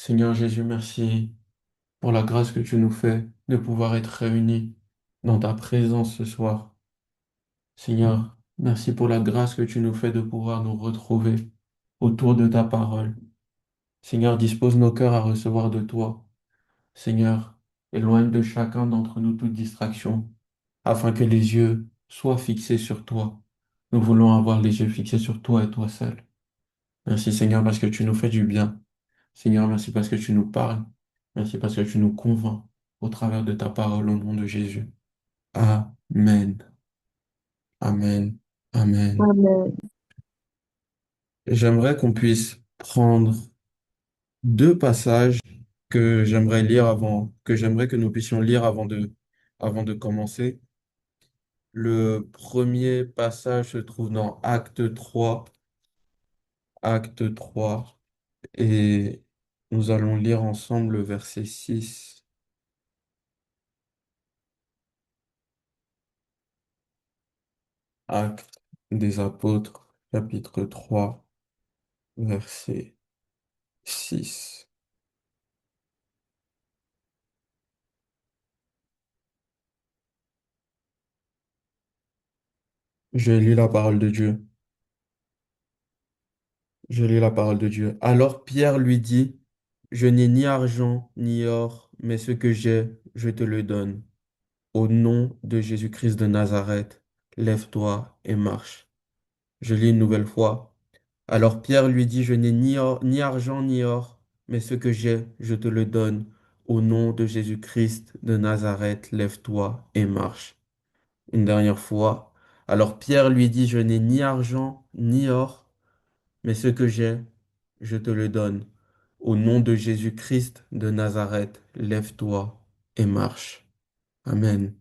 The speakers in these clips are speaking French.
Seigneur Jésus, merci pour la grâce que tu nous fais de pouvoir être réunis dans ta présence ce soir. Seigneur, merci pour la grâce que tu nous fais de pouvoir nous retrouver autour de ta parole. Seigneur, dispose nos cœurs à recevoir de toi. Seigneur, éloigne de chacun d'entre nous toute distraction, afin que les yeux soient fixés sur toi. Nous voulons avoir les yeux fixés sur toi et toi seul. Merci Seigneur parce que tu nous fais du bien. Seigneur, merci parce que tu nous parles. Merci parce que tu nous convaincs au travers de ta parole au nom de Jésus. Amen. Amen. Amen. Amen. J'aimerais qu'on puisse prendre deux passages que j'aimerais lire que j'aimerais que nous puissions lire avant de commencer. Le premier passage se trouve dans Acte 3, et nous allons lire ensemble le verset 6. Actes des Apôtres, chapitre 3, verset 6. Je lis la parole de Dieu. Je lis la parole de Dieu. Alors Pierre lui dit, je n'ai ni argent ni or, mais ce que j'ai, je te le donne. Au nom de Jésus-Christ de Nazareth, lève-toi et marche. Je lis une nouvelle fois. Alors Pierre lui dit, je n'ai ni argent ni or, mais ce que j'ai, je te le donne. Au nom de Jésus-Christ de Nazareth, lève-toi et marche. Une dernière fois. Alors Pierre lui dit, je n'ai ni argent ni or, mais ce que j'ai, je te le donne. Au nom de Jésus-Christ de Nazareth, lève-toi et marche. Amen.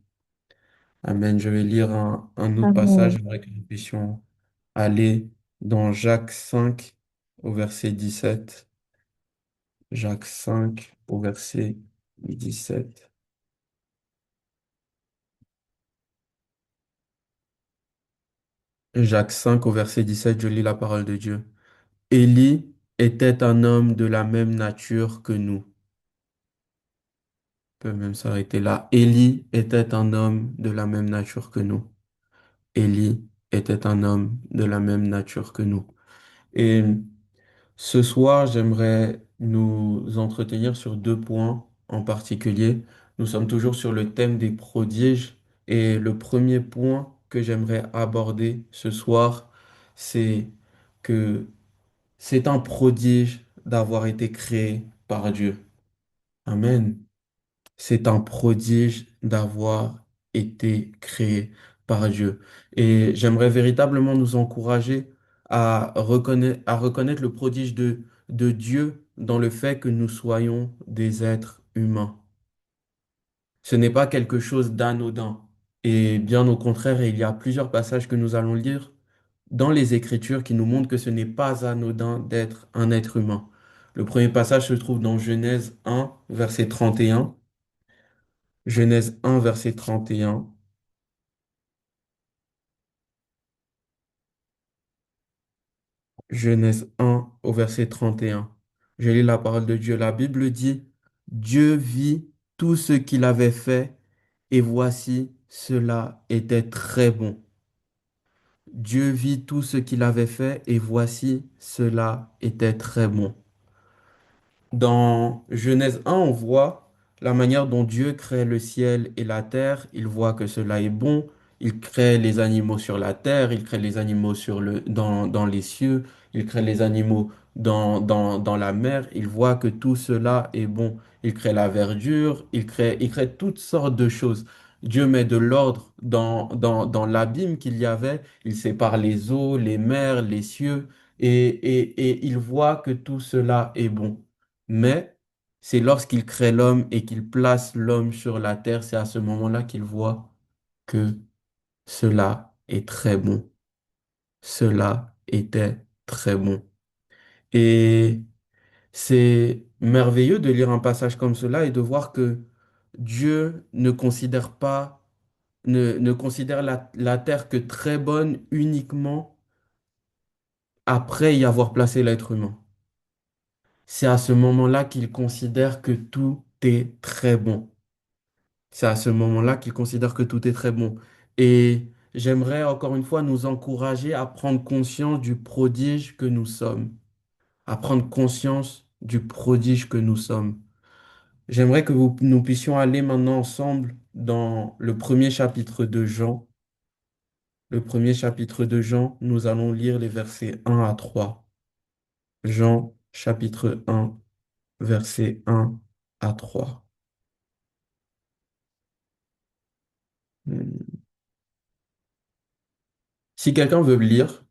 Amen. Je vais lire un autre passage. Amen. J'aimerais que nous puissions aller dans Jacques 5 au verset 17. Jacques 5 au verset 17. Jacques 5 au verset 17, je lis la parole de Dieu. Élie était un homme de la même nature que nous. On peut même s'arrêter là. Élie était un homme de la même nature que nous. Élie était un homme de la même nature que nous. Et ce soir, j'aimerais nous entretenir sur deux points en particulier. Nous sommes toujours sur le thème des prodiges et le premier point que j'aimerais aborder ce soir, c'est que c'est un prodige d'avoir été créé par Dieu. Amen. C'est un prodige d'avoir été créé par Dieu. Et j'aimerais véritablement nous encourager à reconnaître le prodige de Dieu dans le fait que nous soyons des êtres humains. Ce n'est pas quelque chose d'anodin. Et bien au contraire, il y a plusieurs passages que nous allons lire dans les Écritures qui nous montrent que ce n'est pas anodin d'être un être humain. Le premier passage se trouve dans Genèse 1, verset 31. Genèse 1, verset 31. Genèse 1 au verset 31. Je lis la parole de Dieu. La Bible dit, Dieu vit tout ce qu'il avait fait et voici, cela était très bon. Dieu vit tout ce qu'il avait fait et voici, cela était très bon. Dans Genèse 1, on voit la manière dont Dieu crée le ciel et la terre. Il voit que cela est bon. Il crée les animaux sur la terre, il crée les animaux dans les cieux, il crée les animaux dans la mer. Il voit que tout cela est bon. Il crée la verdure, il crée toutes sortes de choses. Dieu met de l'ordre dans l'abîme qu'il y avait. Il sépare les eaux, les mers, les cieux, et il voit que tout cela est bon. Mais c'est lorsqu'il crée l'homme et qu'il place l'homme sur la terre, c'est à ce moment-là qu'il voit que cela est très bon. Cela était très bon. Et c'est merveilleux de lire un passage comme cela et de voir que Dieu ne considère pas, ne considère la terre que très bonne uniquement après y avoir placé l'être humain. c'est à ce moment-là qu'il considère que tout est très bon. C'est à ce moment-là qu'il considère que tout est très bon. Et j'aimerais encore une fois nous encourager à prendre conscience du prodige que nous sommes, à prendre conscience du prodige que nous sommes. J'aimerais que nous puissions aller maintenant ensemble dans le premier chapitre de Jean. Le premier chapitre de Jean, nous allons lire les versets 1 à 3. Jean chapitre 1, versets 1 à 3. Hmm. Si quelqu'un veut lire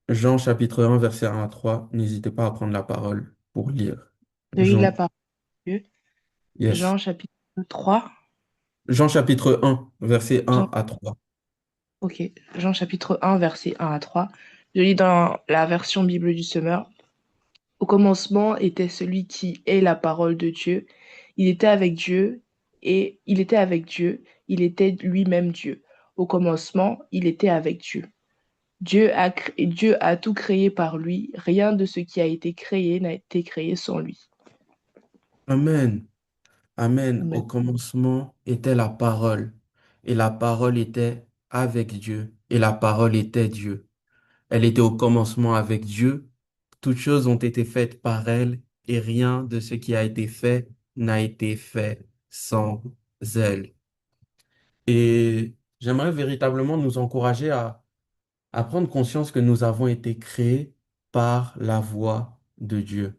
Jean chapitre 1, verset 1 à 3, n'hésitez pas à prendre la parole pour lire. Je lis la Jean, parole de Dieu. yes. Jean chapitre 3. Jean chapitre 1, verset Jean, 1 à 3. ok. Jean chapitre 1, verset 1 à 3. Je lis dans la version Bible du Semeur. Au commencement était celui qui est la parole de Dieu. Il était avec Dieu et il était avec Dieu. Il était lui-même Dieu. Au commencement, il était avec Dieu. Dieu a tout créé par lui. Rien de ce qui a été créé n'a été créé sans lui. Amen. Amen. Au Amen. commencement était la parole, et la parole était avec Dieu, et la parole était Dieu. Elle était au commencement avec Dieu. Toutes choses ont été faites par elle, et rien de ce qui a été fait n'a été fait sans elle. Et j'aimerais véritablement nous encourager à prendre conscience que nous avons été créés par la voix de Dieu.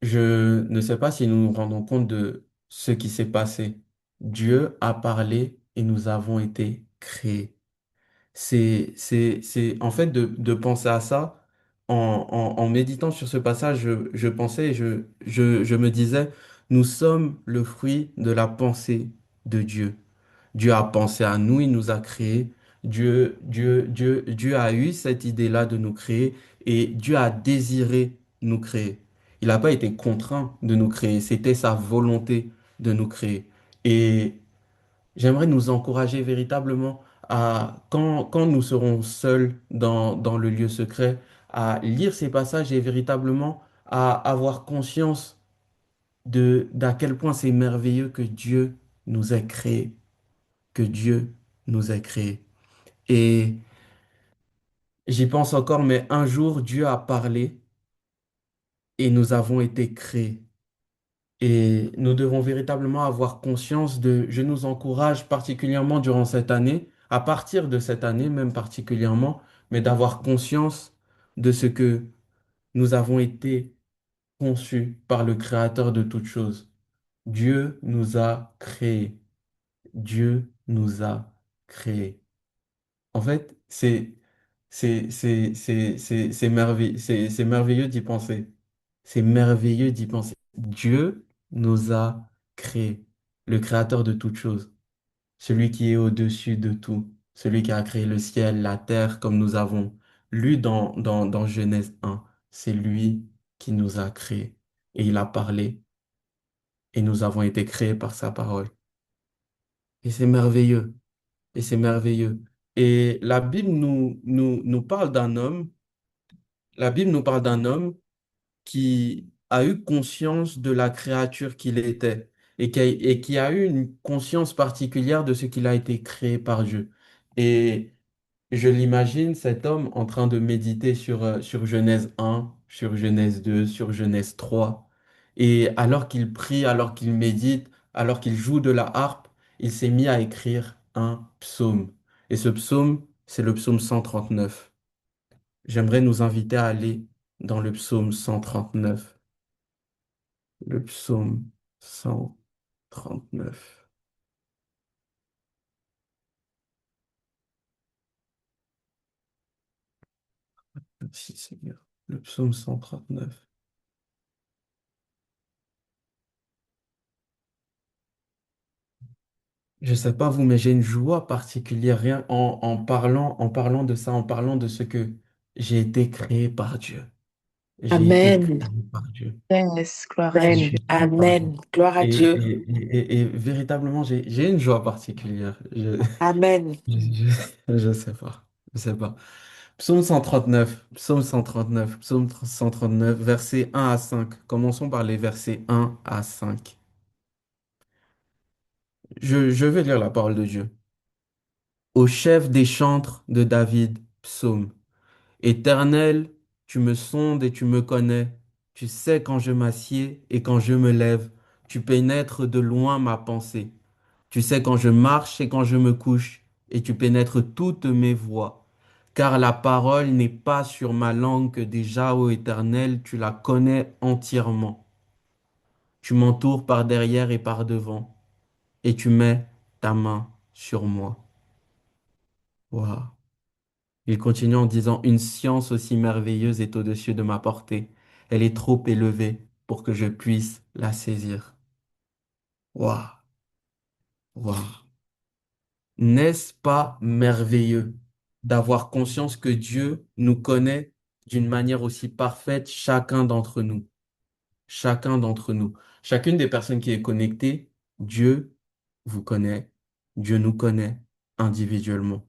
Je ne sais pas si nous nous rendons compte de ce qui s'est passé. Dieu a parlé et nous avons été créés. En fait, de penser à ça, en méditant sur ce passage, je pensais, je me disais, nous sommes le fruit de la pensée de Dieu. Dieu a pensé à nous, il nous a créés. Dieu a eu cette idée-là de nous créer et Dieu a désiré nous créer. Il n'a pas été contraint de nous créer, c'était sa volonté de nous créer. Et j'aimerais nous encourager véritablement à, quand nous serons seuls dans le lieu secret, à lire ces passages et véritablement à avoir conscience d'à quel point c'est merveilleux que Dieu nous ait créés, que Dieu nous ait créés. Et j'y pense encore, mais un jour, Dieu a parlé et nous avons été créés. Et nous devons véritablement avoir conscience je nous encourage particulièrement durant cette année, à partir de cette année même particulièrement, mais d'avoir conscience de ce que nous avons été conçus par le Créateur de toutes choses. Dieu nous a créés. Dieu nous a créés. En fait, c'est merveilleux d'y penser. C'est merveilleux d'y penser. Dieu nous a créés, le créateur de toutes choses, celui qui est au-dessus de tout, celui qui a créé le ciel, la terre, comme nous avons lu dans Genèse 1. C'est lui qui nous a créés. Et il a parlé, et nous avons été créés par sa parole. Et c'est merveilleux. Et c'est merveilleux. Et la Bible nous parle d'un homme, la Bible nous parle d'un homme qui a eu conscience de la créature qu'il était et qui a eu une conscience particulière de ce qu'il a été créé par Dieu. Et je l'imagine, cet homme en train de méditer sur Genèse 1, sur Genèse 2, sur Genèse 3. Et alors qu'il prie, alors qu'il médite, alors qu'il joue de la harpe, il s'est mis à écrire un psaume. Et ce psaume, c'est le psaume 139. J'aimerais nous inviter à aller dans le psaume 139. Le psaume 139. Merci Seigneur. Le psaume 139. Je sais pas vous, mais j'ai une joie particulière rien en parlant de ça, en parlant de ce que j'ai été créé par Dieu. J'ai été créé Amen. par Dieu. Yes, gloire à J'ai Amen. Dieu. été créé par Dieu. Amen. Gloire à Et, Dieu. et véritablement, j'ai une joie particulière. Amen. Je sais pas. Je sais pas. Psaume 139, Psaume 139, Psaume 139, versets 1 à 5. Commençons par les versets 1 à 5. Je vais lire la parole de Dieu. Au chef des chantres de David, psaume. Éternel, tu me sondes et tu me connais. Tu sais quand je m'assieds et quand je me lève. Tu pénètres de loin ma pensée. Tu sais quand je marche et quand je me couche, et tu pénètres toutes mes voies. Car la parole n'est pas sur ma langue que déjà, ô Éternel, tu la connais entièrement. Tu m'entoures par derrière et par devant, et tu mets ta main sur moi. Waouh. Il continue en disant, une science aussi merveilleuse est au-dessus de ma portée. Elle est trop élevée pour que je puisse la saisir. Waouh. Waouh. N'est-ce pas merveilleux d'avoir conscience que Dieu nous connaît d'une manière aussi parfaite, chacun d'entre nous, chacun d'entre nous, chacune des personnes qui est connectée, Dieu vous connaît, Dieu nous connaît individuellement.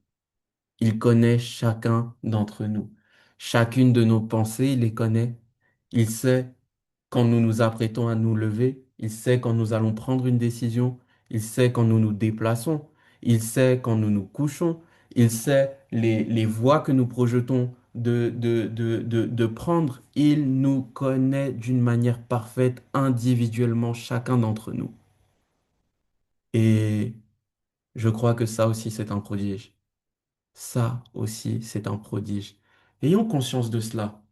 Il connaît chacun d'entre nous. Chacune de nos pensées, il les connaît. Il sait quand nous nous apprêtons à nous lever. Il sait quand nous allons prendre une décision. Il sait quand nous nous déplaçons. Il sait quand nous nous couchons. Il sait les voies que nous projetons de prendre. Il nous connaît d'une manière parfaite, individuellement, chacun d'entre nous. Et je crois que ça aussi, c'est un prodige. Ça aussi, c'est un prodige. Ayons conscience de cela.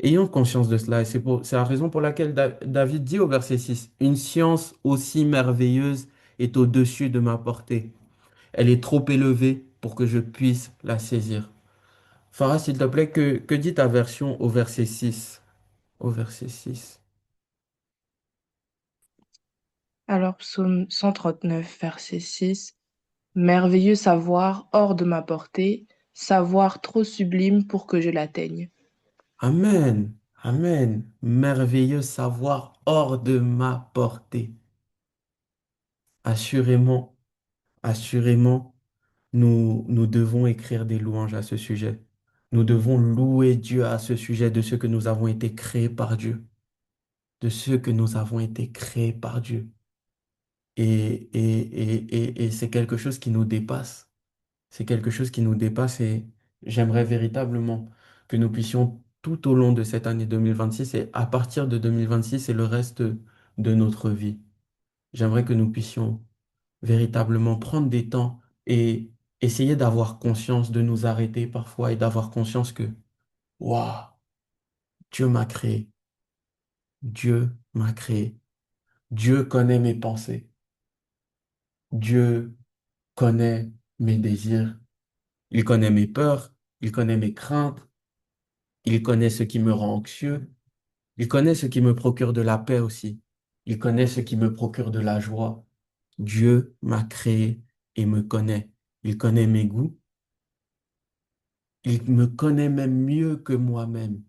Ayons conscience de cela. Et c'est la raison pour laquelle David dit au verset 6, une science aussi merveilleuse est au-dessus de ma portée. Elle est trop élevée pour que je puisse la saisir. Farah, s'il te plaît, que dit ta version au verset 6? Au verset 6. Alors, psaume 139, verset 6. Merveilleux savoir hors de ma portée, savoir trop sublime pour que je l'atteigne. Amen. Amen. Merveilleux savoir hors de ma portée. Assurément, assurément. Nous devons écrire des louanges à ce sujet. Nous devons louer Dieu à ce sujet de ce que nous avons été créés par Dieu, de ce que nous avons été créés par Dieu. Et c'est quelque chose qui nous dépasse. C'est quelque chose qui nous dépasse et j'aimerais véritablement que nous puissions tout au long de cette année 2026 et à partir de 2026 et le reste de notre vie, j'aimerais que nous puissions véritablement prendre des temps et essayer d'avoir conscience, de nous arrêter parfois et d'avoir conscience que, waouh, Dieu m'a créé, Dieu m'a créé, Dieu connaît mes pensées, Dieu connaît mes désirs, il connaît mes peurs, il connaît mes craintes, il connaît ce qui me rend anxieux, il connaît ce qui me procure de la paix aussi, il connaît ce qui me procure de la joie. Dieu m'a créé et me connaît. Il connaît mes goûts, il me connaît même mieux que moi-même.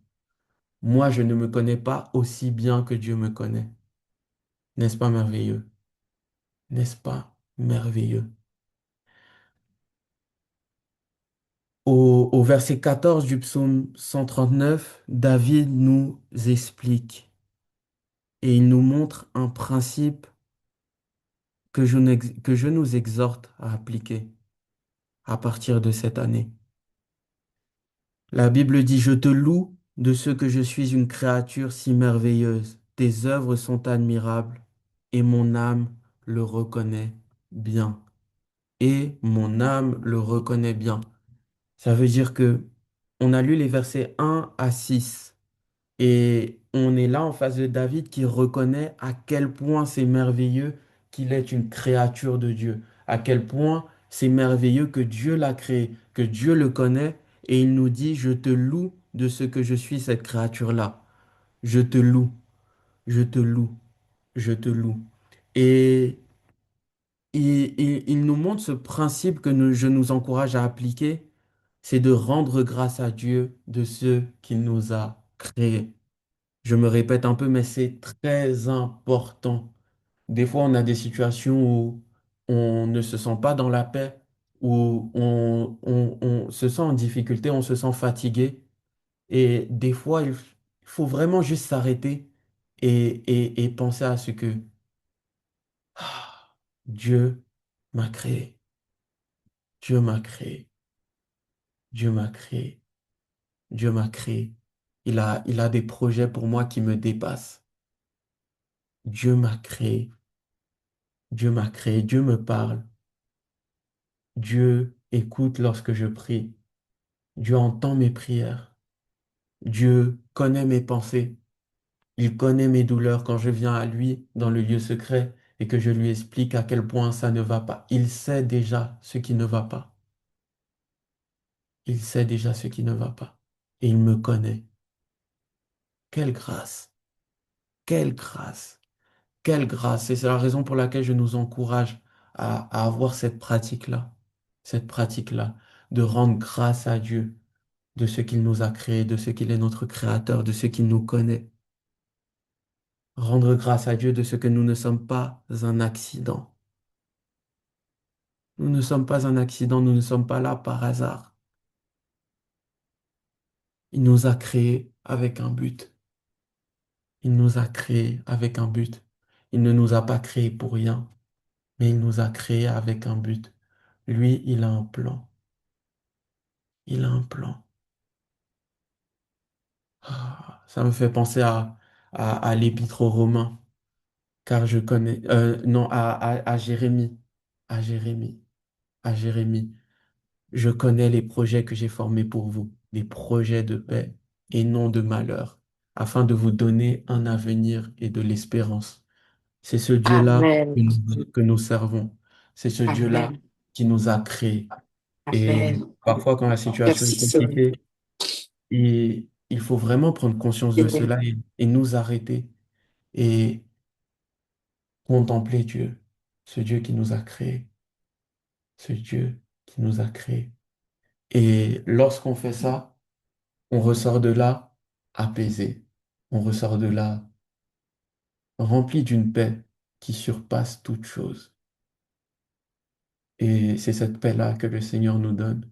Moi, je ne me connais pas aussi bien que Dieu me connaît. N'est-ce pas merveilleux? N'est-ce pas merveilleux? Au verset 14 du psaume 139, David nous explique et il nous montre un principe que je nous exhorte à appliquer à partir de cette année. La Bible dit, je te loue de ce que je suis une créature si merveilleuse. Tes œuvres sont admirables et mon âme le reconnaît bien. Et mon âme le reconnaît bien. Ça veut dire que on a lu les versets 1 à 6 et on est là en face de David qui reconnaît à quel point c'est merveilleux qu'il est une créature de Dieu, à quel point c'est merveilleux que Dieu l'a créé, que Dieu le connaît et il nous dit, je te loue de ce que je suis cette créature-là. Je te loue, je te loue, je te loue. Et il nous montre ce principe que je nous encourage à appliquer, c'est de rendre grâce à Dieu de ce qu'il nous a créés. Je me répète un peu, mais c'est très important. Des fois, on a des situations où on ne se sent pas dans la paix, où on se sent en difficulté, on se sent fatigué. Et des fois, il faut vraiment juste s'arrêter et penser à ce que ah, Dieu m'a créé. Dieu m'a créé. Dieu m'a créé. Dieu m'a créé. Il a des projets pour moi qui me dépassent. Dieu m'a créé. Dieu m'a créé. Dieu me parle. Dieu écoute lorsque je prie. Dieu entend mes prières. Dieu connaît mes pensées. Il connaît mes douleurs quand je viens à lui dans le lieu secret et que je lui explique à quel point ça ne va pas. Il sait déjà ce qui ne va pas. Il sait déjà ce qui ne va pas. Et il me connaît. Quelle grâce. Quelle grâce. Quelle grâce. Et c'est la raison pour laquelle je nous encourage à avoir cette pratique-là. Cette pratique-là. De rendre grâce à Dieu de ce qu'il nous a créé, de ce qu'il est notre créateur, de ce qu'il nous connaît. Rendre grâce à Dieu de ce que nous ne sommes pas un accident. Nous ne sommes pas un accident, nous ne sommes pas là par hasard. Il nous a créés avec un but. Il nous a créés avec un but. Il ne nous a pas créés pour rien, mais il nous a créés avec un but. Lui, il a un plan. Il a un plan. Ah, ça me fait penser à l'Épître aux Romains, car je connais, non, à Jérémie, à Jérémie, à Jérémie. Je connais les projets que j'ai formés pour vous, des projets de paix et non de malheur, afin de vous donner un avenir et de l'espérance. C'est ce Dieu-là Amen. que nous servons. C'est ce Dieu-là Amen. qui nous a créés. Et Amen. parfois, quand la situation est Merci Seigneur. compliquée, il faut vraiment prendre conscience de cela et nous arrêter et contempler Dieu, ce Dieu qui nous a créés, ce Dieu qui nous a créés. Et lorsqu'on fait ça, on ressort de là apaisé. On ressort de là rempli d'une paix qui surpasse toute chose. Et c'est cette paix-là que le Seigneur nous donne.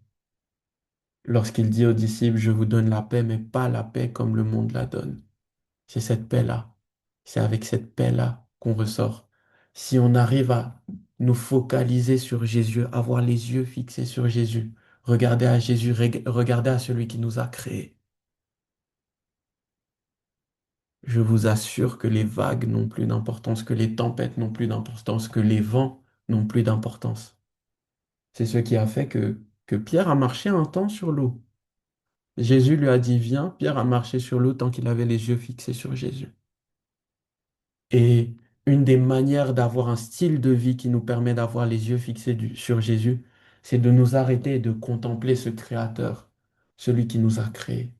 Lorsqu'il dit aux disciples, je vous donne la paix, mais pas la paix comme le monde la donne. C'est cette paix-là. C'est avec cette paix-là qu'on ressort. Si on arrive à nous focaliser sur Jésus, avoir les yeux fixés sur Jésus, regarder à Jésus, regarder à celui qui nous a créés, je vous assure que les vagues n'ont plus d'importance, que les tempêtes n'ont plus d'importance, que les vents n'ont plus d'importance. C'est ce qui a fait que Pierre a marché un temps sur l'eau. Jésus lui a dit, viens, Pierre a marché sur l'eau tant qu'il avait les yeux fixés sur Jésus. Et une des manières d'avoir un style de vie qui nous permet d'avoir les yeux fixés sur Jésus, c'est de nous arrêter et de contempler ce Créateur, celui qui nous a créés.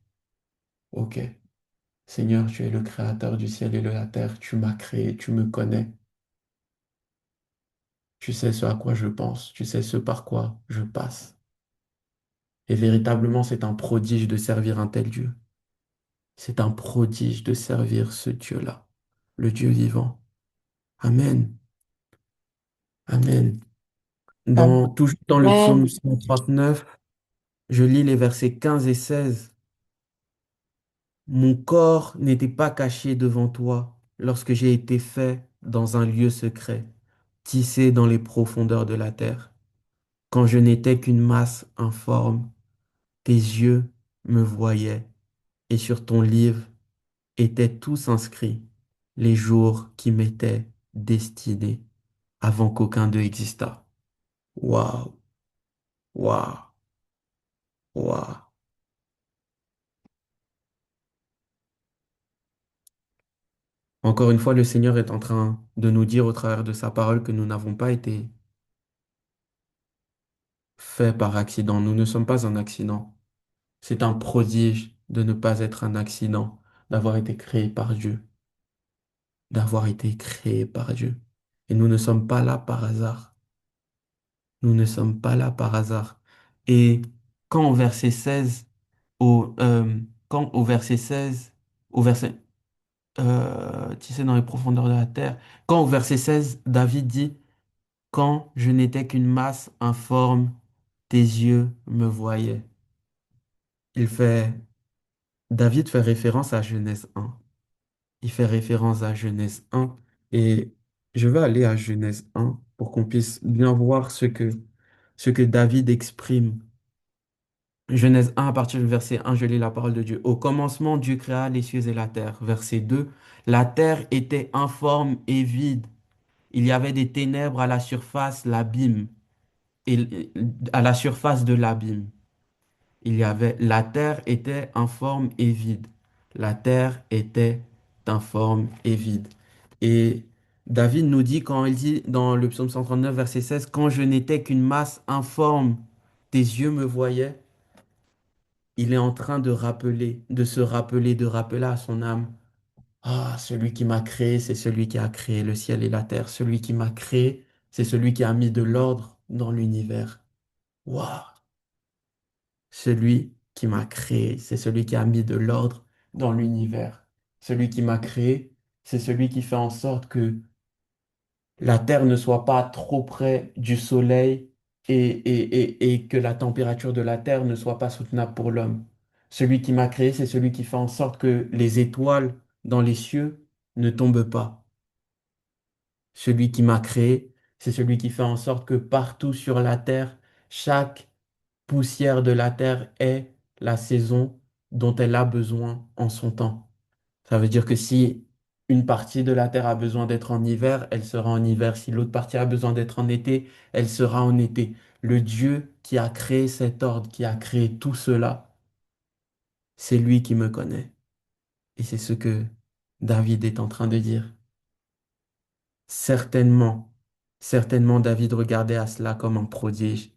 Ok, Seigneur, tu es le Créateur du ciel et de la terre, tu m'as créé, tu me connais. Tu sais ce à quoi je pense, tu sais ce par quoi je passe. Et véritablement, c'est un prodige de servir un tel Dieu. C'est un prodige de servir ce Dieu-là, le Dieu vivant. Amen. Amen. Toujours dans le psaume Amen. 139, je lis les versets 15 et 16. Mon corps n'était pas caché devant toi lorsque j'ai été fait dans un lieu secret, tissé dans les profondeurs de la terre. Quand je n'étais qu'une masse informe, tes yeux me voyaient et sur ton livre étaient tous inscrits les jours qui m'étaient destinés avant qu'aucun d'eux existât. Waouh, waouh, waouh. Encore une fois, le Seigneur est en train de nous dire au travers de sa parole que nous n'avons pas été faits par accident. Nous ne sommes pas un accident. C'est un prodige de ne pas être un accident, d'avoir été créé par Dieu, d'avoir été créé par Dieu. Et nous ne sommes pas là par hasard. Nous ne sommes pas là par hasard. Et quand au verset 16, au, euh, quand au verset 16, au verset, tissé dans les profondeurs de la terre, quand au verset 16, David dit, quand je n'étais qu'une masse informe, tes yeux me voyaient. Il fait, David fait référence à Genèse 1. Il fait référence à Genèse 1. Et je vais aller à Genèse 1 pour qu'on puisse bien voir ce que David exprime. Genèse 1, à partir du verset 1, je lis la parole de Dieu. Au commencement, Dieu créa les cieux et la terre. Verset 2, la terre était informe et vide. Il y avait des ténèbres à la surface, l'abîme, et à la surface de l'abîme. La terre était informe et vide. La terre était informe et vide. Et David nous dit, quand il dit dans le psaume 139, verset 16, quand je n'étais qu'une masse informe, tes yeux me voyaient. Il est en train de rappeler, de se rappeler, de rappeler à son âme, ah, celui qui m'a créé, c'est celui qui a créé le ciel et la terre. Celui qui m'a créé, c'est celui qui a mis de l'ordre dans l'univers. Waouh! Celui qui m'a créé, c'est celui qui a mis de l'ordre dans l'univers. Celui qui m'a créé, c'est celui qui fait en sorte que la terre ne soit pas trop près du soleil et que la température de la terre ne soit pas soutenable pour l'homme. Celui qui m'a créé, c'est celui qui fait en sorte que les étoiles dans les cieux ne tombent pas. Celui qui m'a créé, c'est celui qui fait en sorte que partout sur la terre, chaque poussière de la terre est la saison dont elle a besoin en son temps. Ça veut dire que si une partie de la terre a besoin d'être en hiver, elle sera en hiver. Si l'autre partie a besoin d'être en été, elle sera en été. Le Dieu qui a créé cet ordre, qui a créé tout cela, c'est lui qui me connaît. Et c'est ce que David est en train de dire. Certainement, certainement David regardait à cela comme un prodige.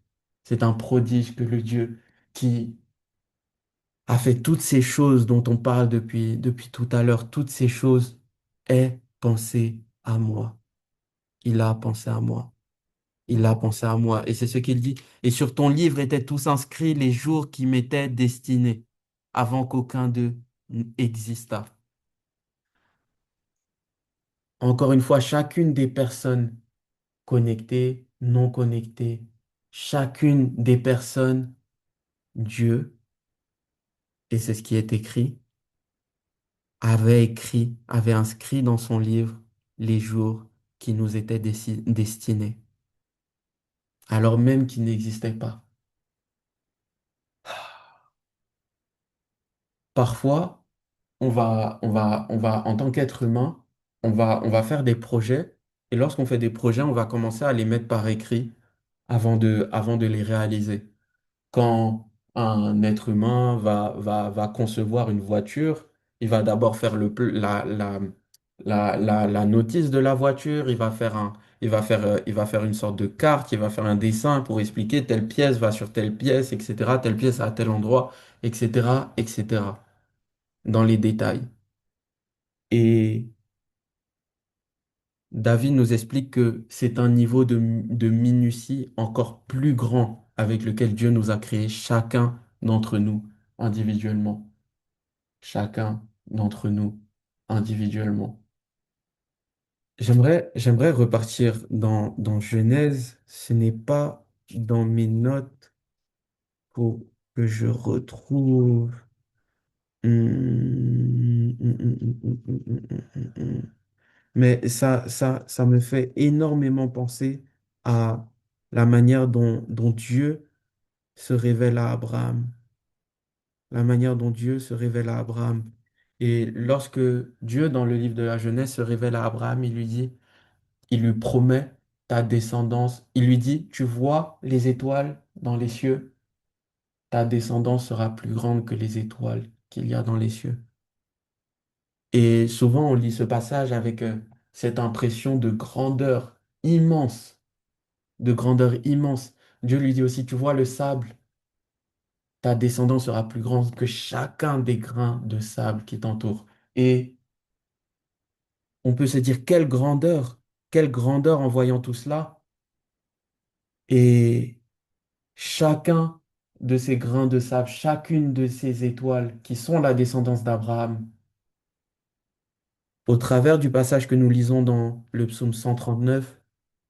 C'est un prodige que le Dieu qui a fait toutes ces choses dont on parle depuis tout à l'heure, toutes ces choses, ait pensé à moi. Il a pensé à moi. Il a pensé à moi. Et c'est ce qu'il dit. Et sur ton livre étaient tous inscrits les jours qui m'étaient destinés, avant qu'aucun d'eux n'existât. Encore une fois, chacune des personnes connectées, non connectées, chacune des personnes, Dieu, et c'est ce qui est écrit, avait inscrit dans son livre les jours qui nous étaient destinés, alors même qu'ils n'existaient pas. Parfois, en tant qu'être humain, on va faire des projets, et lorsqu'on fait des projets, on va commencer à les mettre par écrit avant de les réaliser. Quand un être humain va concevoir une voiture, il va d'abord faire la notice de la voiture, il va faire une sorte de carte, il va faire un dessin pour expliquer telle pièce va sur telle pièce, etc., telle pièce à tel endroit, etc., etc., dans les détails. Et David nous explique que c'est un niveau de minutie encore plus grand avec lequel Dieu nous a créés, chacun d'entre nous individuellement. Chacun d'entre nous individuellement. J'aimerais repartir dans Genèse. Ce n'est pas dans mes notes pour que je retrouve. Mais ça me fait énormément penser à la manière dont Dieu se révèle à Abraham. La manière dont Dieu se révèle à Abraham. Et lorsque Dieu, dans le livre de la Genèse, se révèle à Abraham, il lui dit, il lui promet ta descendance. Il lui dit, tu vois les étoiles dans les cieux, ta descendance sera plus grande que les étoiles qu'il y a dans les cieux. Et souvent, on lit ce passage avec cette impression de grandeur immense. Dieu lui dit aussi, tu vois le sable, ta descendance sera plus grande que chacun des grains de sable qui t'entourent. Et on peut se dire, quelle grandeur en voyant tout cela. Et chacun de ces grains de sable, chacune de ces étoiles qui sont la descendance d'Abraham, au travers du passage que nous lisons dans le psaume 139,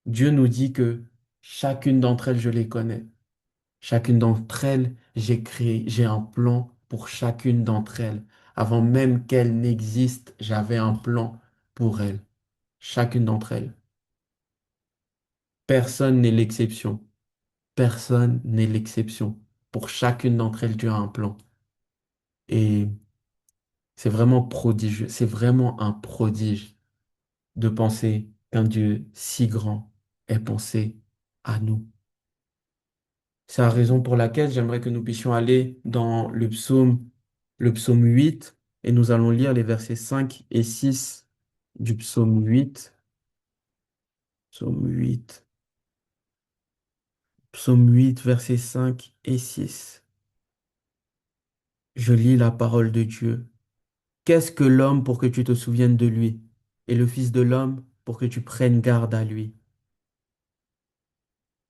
Dieu nous dit que chacune d'entre elles, je les connais. Chacune d'entre elles, j'ai un plan pour chacune d'entre elles. Avant même qu'elles n'existent, j'avais un plan pour elles. Chacune d'entre elles. Personne n'est l'exception. Personne n'est l'exception. Pour chacune d'entre elles, Dieu a un plan. Et c'est vraiment prodigieux. C'est vraiment un prodige de penser qu'un Dieu si grand ait pensé à nous. C'est la raison pour laquelle j'aimerais que nous puissions aller dans le psaume 8, et nous allons lire les versets 5 et 6 du psaume 8. Psaume 8. Psaume 8, versets 5 et 6. Je lis la parole de Dieu. Qu'est-ce que l'homme pour que tu te souviennes de lui, et le Fils de l'homme pour que tu prennes garde à lui?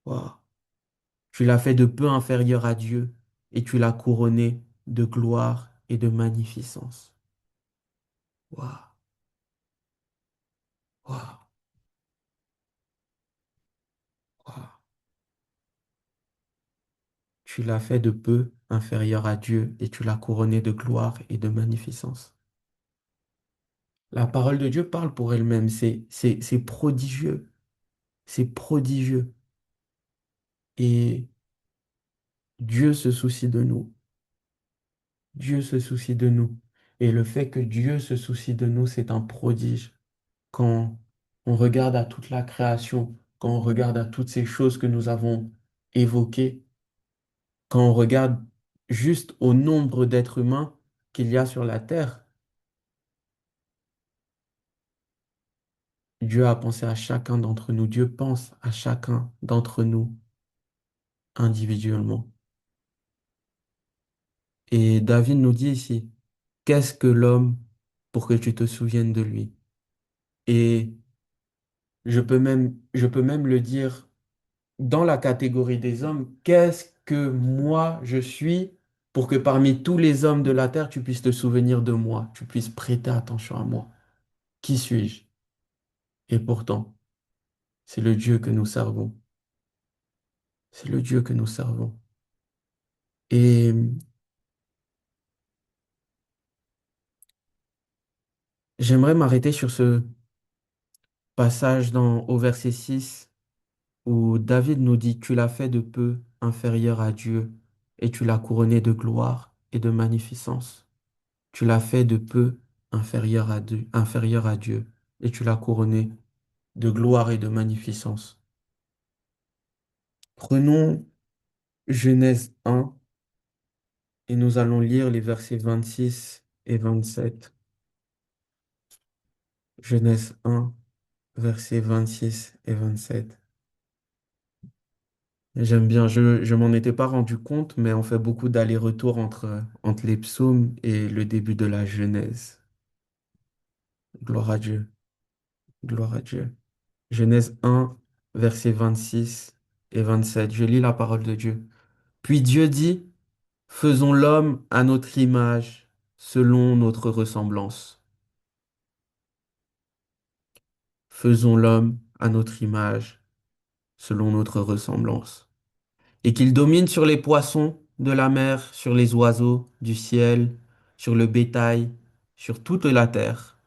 Waouh. Tu l'as fait de peu inférieur à Dieu, et tu l'as couronné de gloire et de magnificence. Waouh, waouh, waouh. Tu l'as fait de peu inférieur à Dieu, et tu l'as couronné de gloire et de magnificence. La parole de Dieu parle pour elle-même. C'est prodigieux. C'est prodigieux. Et Dieu se soucie de nous. Dieu se soucie de nous. Et le fait que Dieu se soucie de nous, c'est un prodige. Quand on regarde à toute la création, quand on regarde à toutes ces choses que nous avons évoquées, quand on regarde juste au nombre d'êtres humains qu'il y a sur la terre, Dieu a pensé à chacun d'entre nous. Dieu pense à chacun d'entre nous individuellement. Et David nous dit ici, qu'est-ce que l'homme pour que tu te souviennes de lui? Et je peux même le dire dans la catégorie des hommes, qu'est-ce que moi je suis pour que parmi tous les hommes de la terre, tu puisses te souvenir de moi, tu puisses prêter attention à moi. Qui suis-je? Et pourtant, c'est le Dieu que nous servons. C'est le Dieu que nous servons. Et j'aimerais m'arrêter sur ce passage au verset 6 où David nous dit, tu l'as fait de peu inférieur à Dieu et tu l'as couronné de gloire et de magnificence. Tu l'as fait de peu inférieur à Dieu et tu l'as couronné de gloire et de magnificence. Prenons Genèse 1 et nous allons lire les versets 26 et 27. Genèse 1, versets 26 et 27. J'aime bien, je m'en étais pas rendu compte, mais on fait beaucoup d'allers-retours entre les psaumes et le début de la Genèse. Gloire à Dieu, gloire à Dieu. Genèse 1, versets 26 et 27. Je lis la parole de Dieu. Puis Dieu dit, faisons l'homme à notre image, selon notre ressemblance. Faisons l'homme à notre image, selon notre ressemblance. Et qu'il domine sur les poissons de la mer, sur les oiseaux du ciel, sur le bétail, sur toute la terre,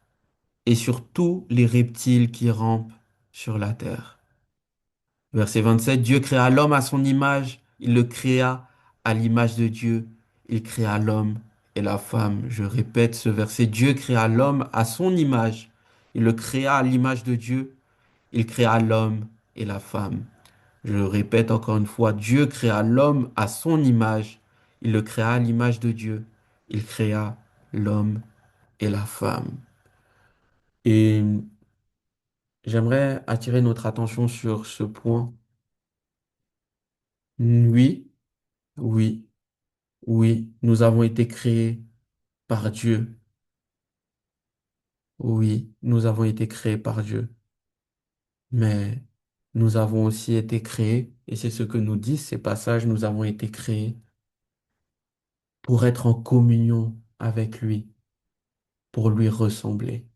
et sur tous les reptiles qui rampent sur la terre. Verset 27, Dieu créa l'homme à son image, il le créa à l'image de Dieu, il créa l'homme et la femme. Je répète ce verset, Dieu créa l'homme à son image, il le créa à l'image de Dieu, il créa l'homme et la femme. Je le répète encore une fois, Dieu créa l'homme à son image, il le créa à l'image de Dieu, il créa l'homme et la femme. Et j'aimerais attirer notre attention sur ce point. Oui, oui. Oui, nous avons été créés par Dieu. Oui, nous avons été créés par Dieu. Mais nous avons aussi été créés, et c'est ce que nous disent ces passages, nous avons été créés pour être en communion avec lui, pour lui ressembler,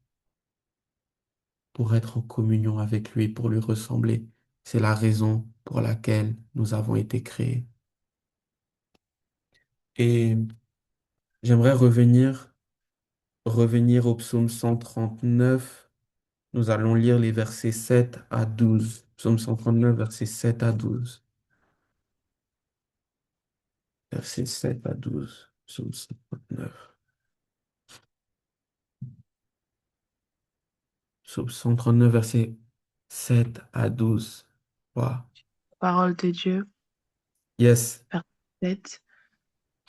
pour être en communion avec lui, pour lui ressembler. C'est la raison pour laquelle nous avons été créés. Et j'aimerais revenir au psaume 139. Nous allons lire les versets 7 à 12. Psaume 139, versets 7 à 12. Versets 7 à 12. Psaume 139. Psaume 139, versets 7 à 12. Wow. Parole de Dieu, Yes. verset 7.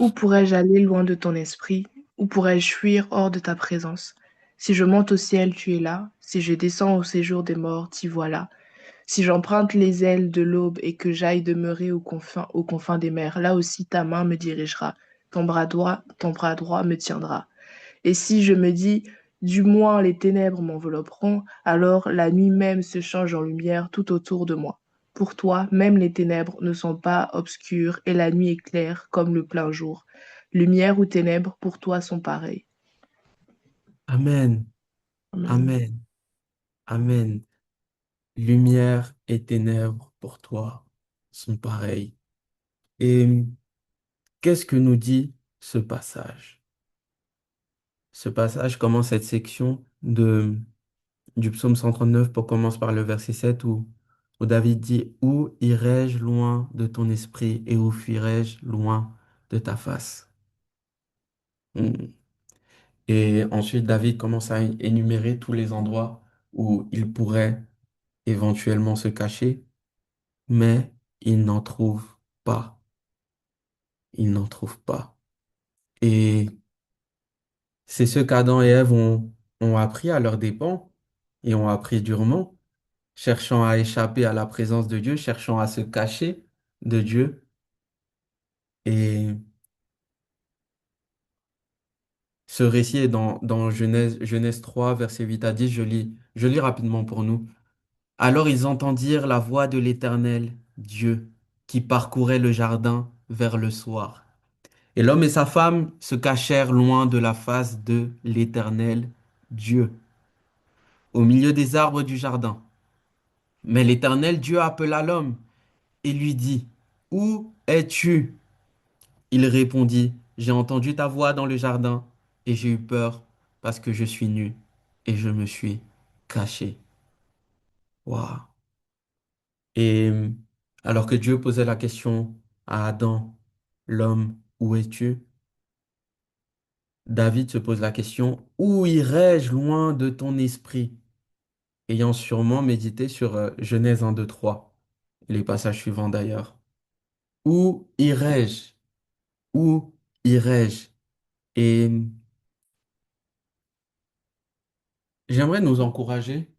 Où pourrais-je aller loin de ton esprit? Où pourrais-je fuir hors de ta présence? Si je monte au ciel, tu es là. Si je descends au séjour des morts, t'y voilà. Si j'emprunte les ailes de l'aube et que j'aille demeurer aux confins des mers, là aussi ta main me dirigera. Ton bras droit me tiendra. Et si je me dis, du moins les ténèbres m'envelopperont, alors la nuit même se change en lumière tout autour de moi. Pour toi, même les ténèbres ne sont pas obscures et la nuit est claire comme le plein jour. Lumière ou ténèbres pour toi sont pareilles. Amen. Amen. Amen. Amen. Lumière et ténèbres pour toi sont pareils. Et qu'est-ce que nous dit ce passage? Ce passage commence cette section du psaume 139 pour commencer par le verset 7 où David dit, où irai-je loin de ton esprit et où fuirai-je loin de ta face? Hmm. Et ensuite, David commence à énumérer tous les endroits où il pourrait éventuellement se cacher, mais il n'en trouve pas. Il n'en trouve pas. Et c'est ce qu'Adam et Ève ont appris à leurs dépens et ont appris durement, cherchant à échapper à la présence de Dieu, cherchant à se cacher de Dieu. Et ce récit est dans Genèse 3, versets 8 à 10. Je lis rapidement pour nous. Alors ils entendirent la voix de l'Éternel, Dieu, qui parcourait le jardin vers le soir. Et l'homme et sa femme se cachèrent loin de la face de l'Éternel, Dieu, au milieu des arbres du jardin. Mais l'Éternel Dieu appela l'homme et lui dit, où es-tu? Il répondit, j'ai entendu ta voix dans le jardin et j'ai eu peur parce que je suis nu et je me suis caché. Waouh. Et alors que Dieu posait la question à Adam, l'homme, où es-tu? David se pose la question, où irai-je loin de ton esprit? Ayant sûrement médité sur Genèse 1, 2, 3, les passages suivants d'ailleurs. Où irai-je? Où irai-je? Et j'aimerais nous encourager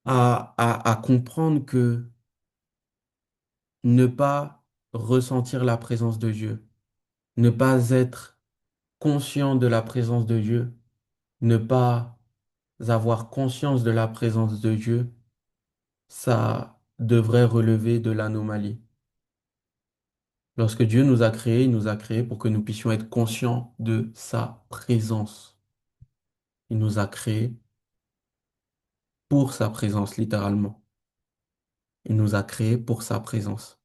à comprendre que ne pas ressentir la présence de Dieu, ne pas être conscient de la présence de Dieu, ne pas avoir conscience de la présence de Dieu, ça devrait relever de l'anomalie. Lorsque Dieu nous a créés, il nous a créés pour que nous puissions être conscients de sa présence. Il nous a créés pour sa présence, littéralement. Il nous a créés pour sa présence.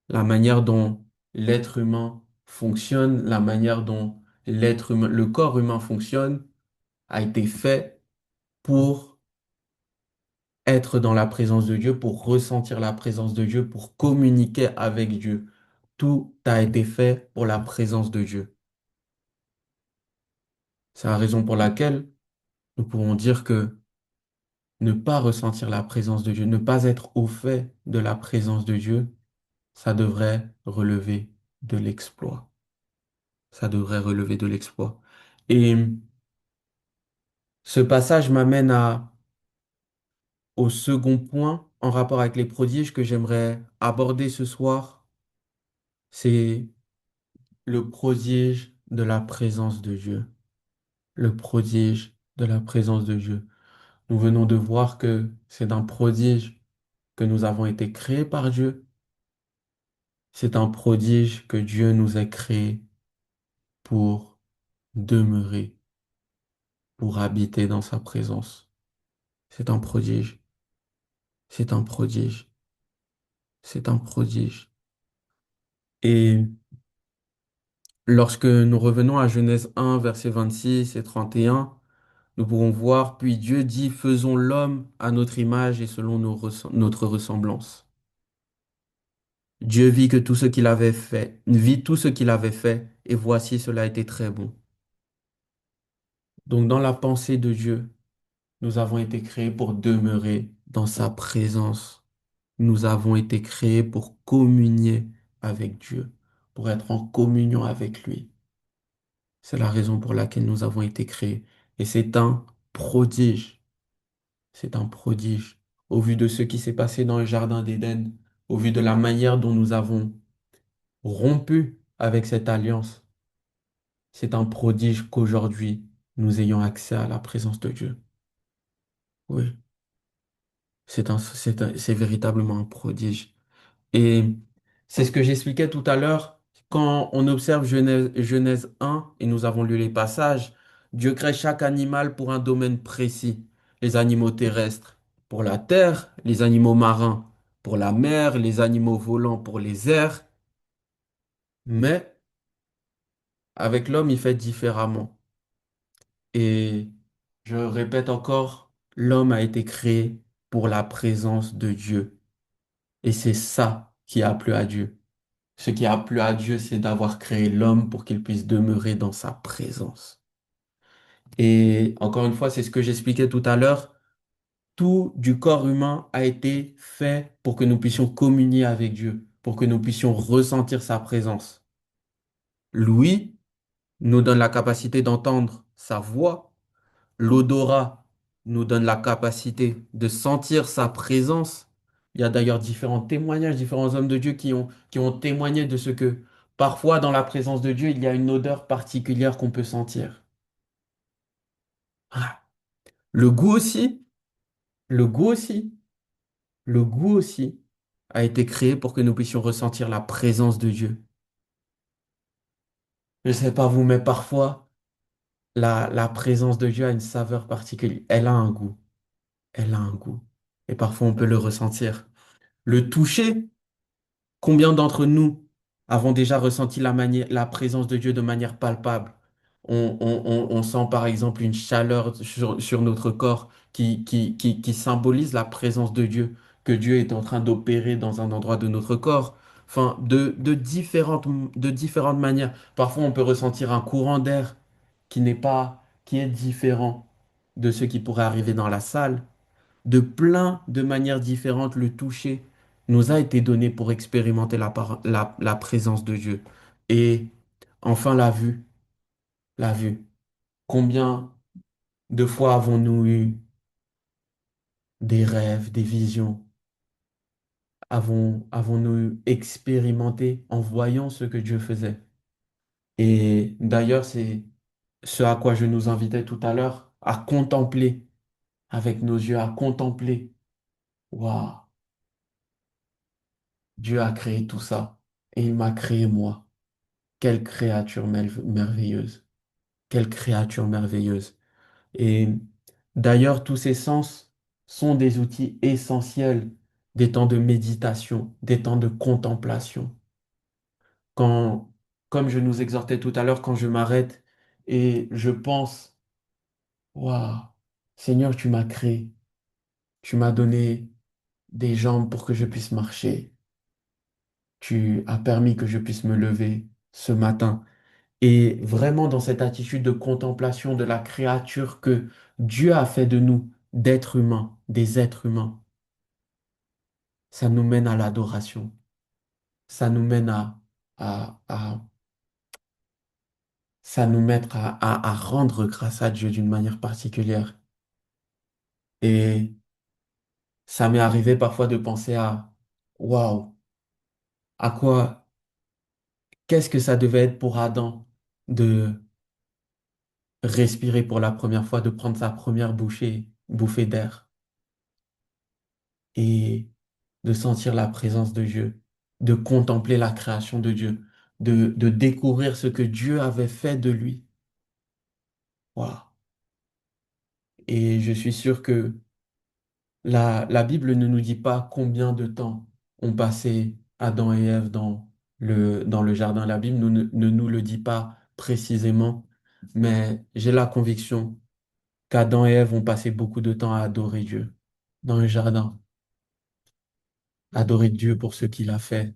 La manière dont l'être humain fonctionne, la manière dont le corps humain fonctionne, a été fait pour être dans la présence de Dieu, pour ressentir la présence de Dieu, pour communiquer avec Dieu. Tout a été fait pour la présence de Dieu. C'est la raison pour laquelle nous pouvons dire que ne pas ressentir la présence de Dieu, ne pas être au fait de la présence de Dieu, ça devrait relever de l'exploit. Ça devrait relever de l'exploit. Et ce passage m'amène au second point en rapport avec les prodiges que j'aimerais aborder ce soir. C'est le prodige de la présence de Dieu. Le prodige de la présence de Dieu. Nous venons de voir que c'est un prodige que nous avons été créés par Dieu. C'est un prodige que Dieu nous a créé pour demeurer, pour habiter dans sa présence. C'est un prodige. C'est un prodige. C'est un prodige. Et lorsque nous revenons à Genèse 1, versets 26 et 31, nous pourrons voir, puis Dieu dit, faisons l'homme à notre image et selon notre ressemblance. Dieu vit que tout ce qu'il avait fait, vit tout ce qu'il avait fait, et voici cela était très bon. Donc dans la pensée de Dieu, nous avons été créés pour demeurer dans sa présence. Nous avons été créés pour communier avec Dieu, pour être en communion avec lui. C'est la raison pour laquelle nous avons été créés. Et c'est un prodige. C'est un prodige. Au vu de ce qui s'est passé dans le jardin d'Éden, au vu de la manière dont nous avons rompu avec cette alliance, c'est un prodige qu'aujourd'hui nous ayons accès à la présence de Dieu. Oui, c'est véritablement un prodige. Et c'est ce que j'expliquais tout à l'heure. Quand on observe Genèse 1 et nous avons lu les passages, Dieu crée chaque animal pour un domaine précis. Les animaux terrestres pour la terre, les animaux marins pour la mer, les animaux volants pour les airs. Mais avec l'homme, il fait différemment. Et je répète encore, l'homme a été créé pour la présence de Dieu. Et c'est ça qui a plu à Dieu. Ce qui a plu à Dieu, c'est d'avoir créé l'homme pour qu'il puisse demeurer dans sa présence. Et encore une fois, c'est ce que j'expliquais tout à l'heure. Tout du corps humain a été fait pour que nous puissions communier avec Dieu, pour que nous puissions ressentir sa présence. L'ouïe nous donne la capacité d'entendre sa voix. L'odorat nous donne la capacité de sentir sa présence. Il y a d'ailleurs différents témoignages, différents hommes de Dieu qui ont témoigné de ce que parfois dans la présence de Dieu, il y a une odeur particulière qu'on peut sentir. Ah. Le goût aussi, le goût aussi, le goût aussi a été créé pour que nous puissions ressentir la présence de Dieu. Je ne sais pas vous, mais parfois, la présence de Dieu a une saveur particulière. Elle a un goût. Elle a un goût. Et parfois, on peut le ressentir. Le toucher, combien d'entre nous avons déjà ressenti la présence de Dieu de manière palpable? On sent par exemple une chaleur sur notre corps qui symbolise la présence de Dieu, que Dieu est en train d'opérer dans un endroit de notre corps. Enfin, de différentes manières. Parfois, on peut ressentir un courant d'air qui est différent de ce qui pourrait arriver dans la salle. De plein de manières différentes, le toucher nous a été donné pour expérimenter la présence de Dieu. Et enfin, la vue. Combien de fois avons-nous eu des rêves, des visions? Avons-nous expérimenté en voyant ce que Dieu faisait? Et d'ailleurs, c'est ce à quoi je nous invitais tout à l'heure, à contempler avec nos yeux, à contempler. Waouh, Dieu a créé tout ça et il m'a créé moi. Quelle créature merveilleuse. Quelle créature merveilleuse. Et d'ailleurs, tous ces sens sont des outils essentiels des temps de méditation, des temps de contemplation. Quand, comme je nous exhortais tout à l'heure, quand je m'arrête et je pense, waouh, Seigneur, tu m'as créé, tu m'as donné des jambes pour que je puisse marcher, tu as permis que je puisse me lever ce matin. Et vraiment dans cette attitude de contemplation de la créature que Dieu a fait de nous, d'êtres humains, des êtres humains, ça nous mène à l'adoration. Ça nous mène à- ça nous met à rendre grâce à Dieu d'une manière particulière. Et ça m'est arrivé parfois de penser à, waouh, à quoi, qu'est-ce que ça devait être pour Adam de respirer pour la première fois, de prendre sa première bouffée d'air. Et de sentir la présence de Dieu, de contempler la création de Dieu, de découvrir ce que Dieu avait fait de lui. Waouh. Et je suis sûr que la Bible ne nous dit pas combien de temps ont passé Adam et Ève dans dans le jardin. La Bible ne nous le dit pas précisément, mais j'ai la conviction qu'Adam et Ève ont passé beaucoup de temps à adorer Dieu dans le jardin, adorer Dieu pour ce qu'il a fait,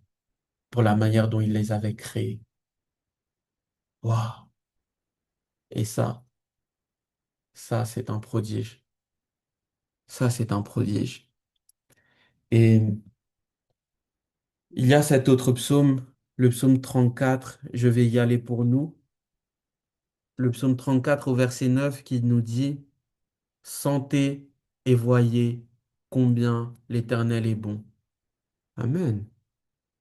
pour la manière dont il les avait créés. Waouh! Et ça, c'est un prodige. Ça, c'est un prodige. Et il y a cet autre psaume, le psaume 34, je vais y aller pour nous. Le psaume 34 au verset 9 qui nous dit, sentez et voyez combien l'Éternel est bon. Amen.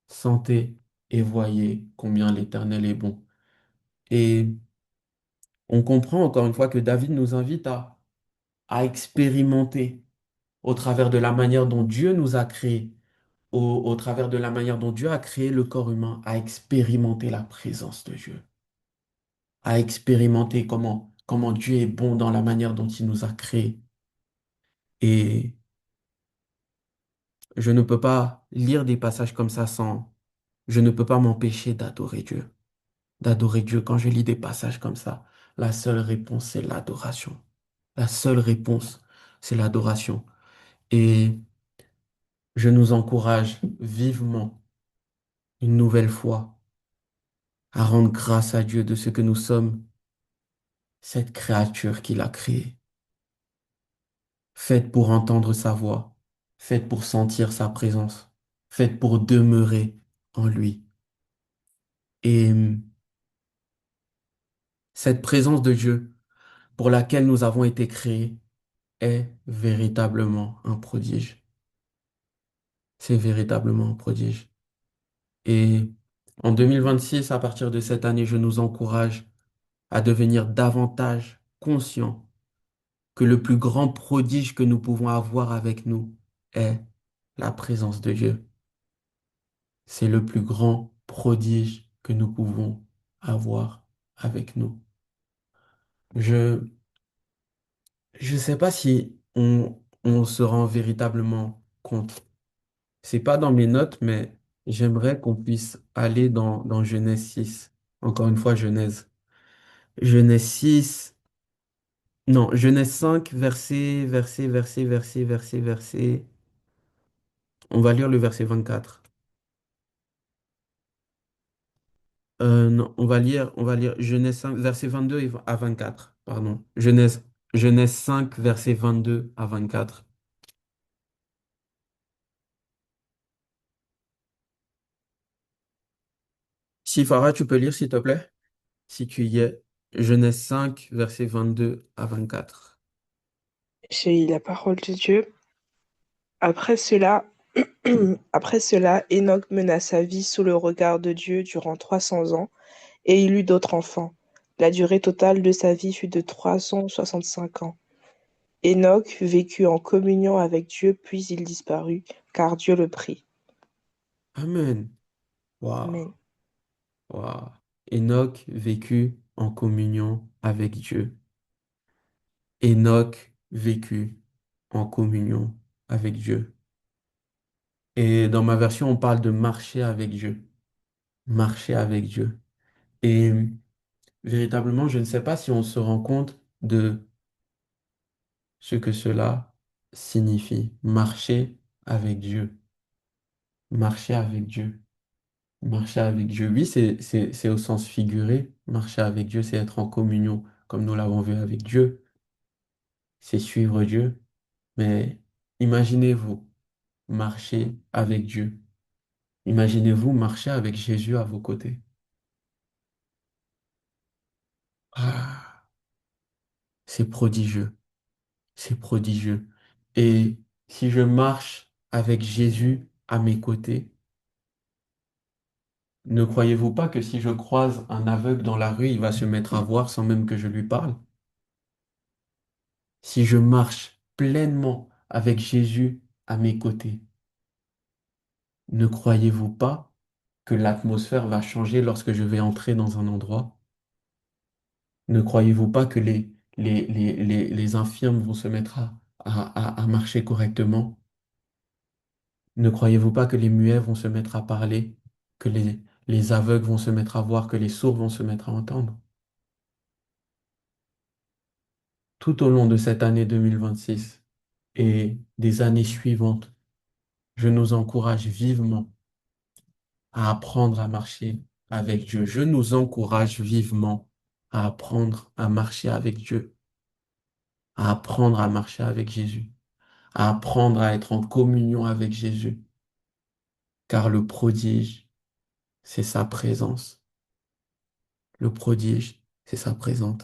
Sentez et voyez combien l'Éternel est bon. Et on comprend encore une fois que David nous invite à expérimenter au travers de la manière dont Dieu nous a créés, au travers de la manière dont Dieu a créé le corps humain, à expérimenter la présence de Dieu, à expérimenter comment Dieu est bon dans la manière dont il nous a créés. Et je ne peux pas lire des passages comme ça je ne peux pas m'empêcher d'adorer Dieu. D'adorer Dieu quand je lis des passages comme ça. La seule réponse, c'est l'adoration. La seule réponse, c'est l'adoration. Et je nous encourage vivement, une nouvelle fois, à rendre grâce à Dieu de ce que nous sommes, cette créature qu'il a créée, faite pour entendre sa voix, faite pour sentir sa présence, faite pour demeurer en lui. Et cette présence de Dieu pour laquelle nous avons été créés est véritablement un prodige. C'est véritablement un prodige. Et en 2026, à partir de cette année, je nous encourage à devenir davantage conscients que le plus grand prodige que nous pouvons avoir avec nous est la présence de Dieu. C'est le plus grand prodige que nous pouvons avoir avec nous. Je je sais pas si on se rend véritablement compte. C'est pas dans mes notes, mais j'aimerais qu'on puisse aller dans Genèse 6. Encore une fois, Genèse 6. Non, Genèse 5, verset. On va lire le verset 24. Non, on va lire Genèse 5, verset 22 à 24. Pardon. Genèse 5, verset 22 à 24. Si Farah, tu peux lire, s'il te plaît? Si tu y es. Genèse 5, verset 22 à 24. J'ai lu la parole de Dieu. Après cela, après cela, Enoch mena sa vie sous le regard de Dieu durant 300 ans, et il eut d'autres enfants. La durée totale de sa vie fut de 365 ans. Enoch vécut en communion avec Dieu, puis il disparut, car Dieu le prit. Amen. Waouh. Amen. Waouh. Enoch vécut en communion avec Dieu. Enoch vécut en communion avec Dieu. Et dans ma version, on parle de marcher avec Dieu. Marcher avec Dieu. Et véritablement, je ne sais pas si on se rend compte de ce que cela signifie. Marcher avec Dieu. Marcher avec Dieu. Marcher avec Dieu. Oui, c'est au sens figuré. Marcher avec Dieu, c'est être en communion, comme nous l'avons vu avec Dieu. C'est suivre Dieu. Mais imaginez-vous marcher avec Dieu. Imaginez-vous marcher avec Jésus à vos côtés. Ah, c'est prodigieux. C'est prodigieux. Et si je marche avec Jésus à mes côtés, ne croyez-vous pas que si je croise un aveugle dans la rue, il va se mettre à voir sans même que je lui parle? Si je marche pleinement avec Jésus à mes côtés, ne croyez-vous pas que l'atmosphère va changer lorsque je vais entrer dans un endroit? Ne croyez-vous pas que les infirmes vont se mettre à marcher correctement? Ne croyez-vous pas que les muets vont se mettre à parler, que Les aveugles vont se mettre à voir, que les sourds vont se mettre à entendre. Tout au long de cette année 2026 et des années suivantes, je nous encourage vivement à apprendre à marcher avec Dieu. Je nous encourage vivement à apprendre à marcher avec Dieu, à apprendre à marcher avec Jésus, à apprendre à être en communion avec Jésus, car le prodige, c'est sa présence. Le prodige, c'est sa présence.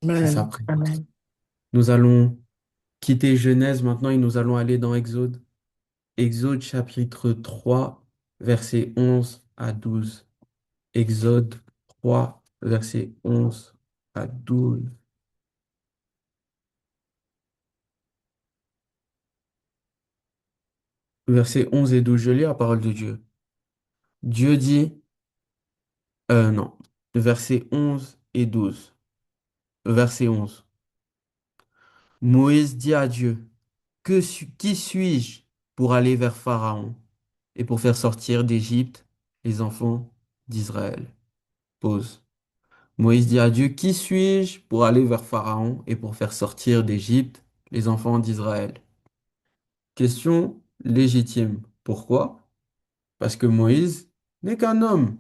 C'est sa Amen. présence. Amen. Nous allons quitter Genèse maintenant et nous allons aller dans Exode. Exode chapitre 3, versets 11 à 12. Exode 3, versets 11 à 12. Versets 11 et 12, je lis la parole de Dieu. Dieu dit, non, versets 11 et 12. Verset 11. Moïse dit à Dieu, qui suis-je pour aller vers Pharaon et pour faire sortir d'Égypte les enfants d'Israël? Pause. Moïse dit à Dieu, qui suis-je pour aller vers Pharaon et pour faire sortir d'Égypte les enfants d'Israël? Question légitime. Pourquoi? Parce que Moïse n'est qu'un homme.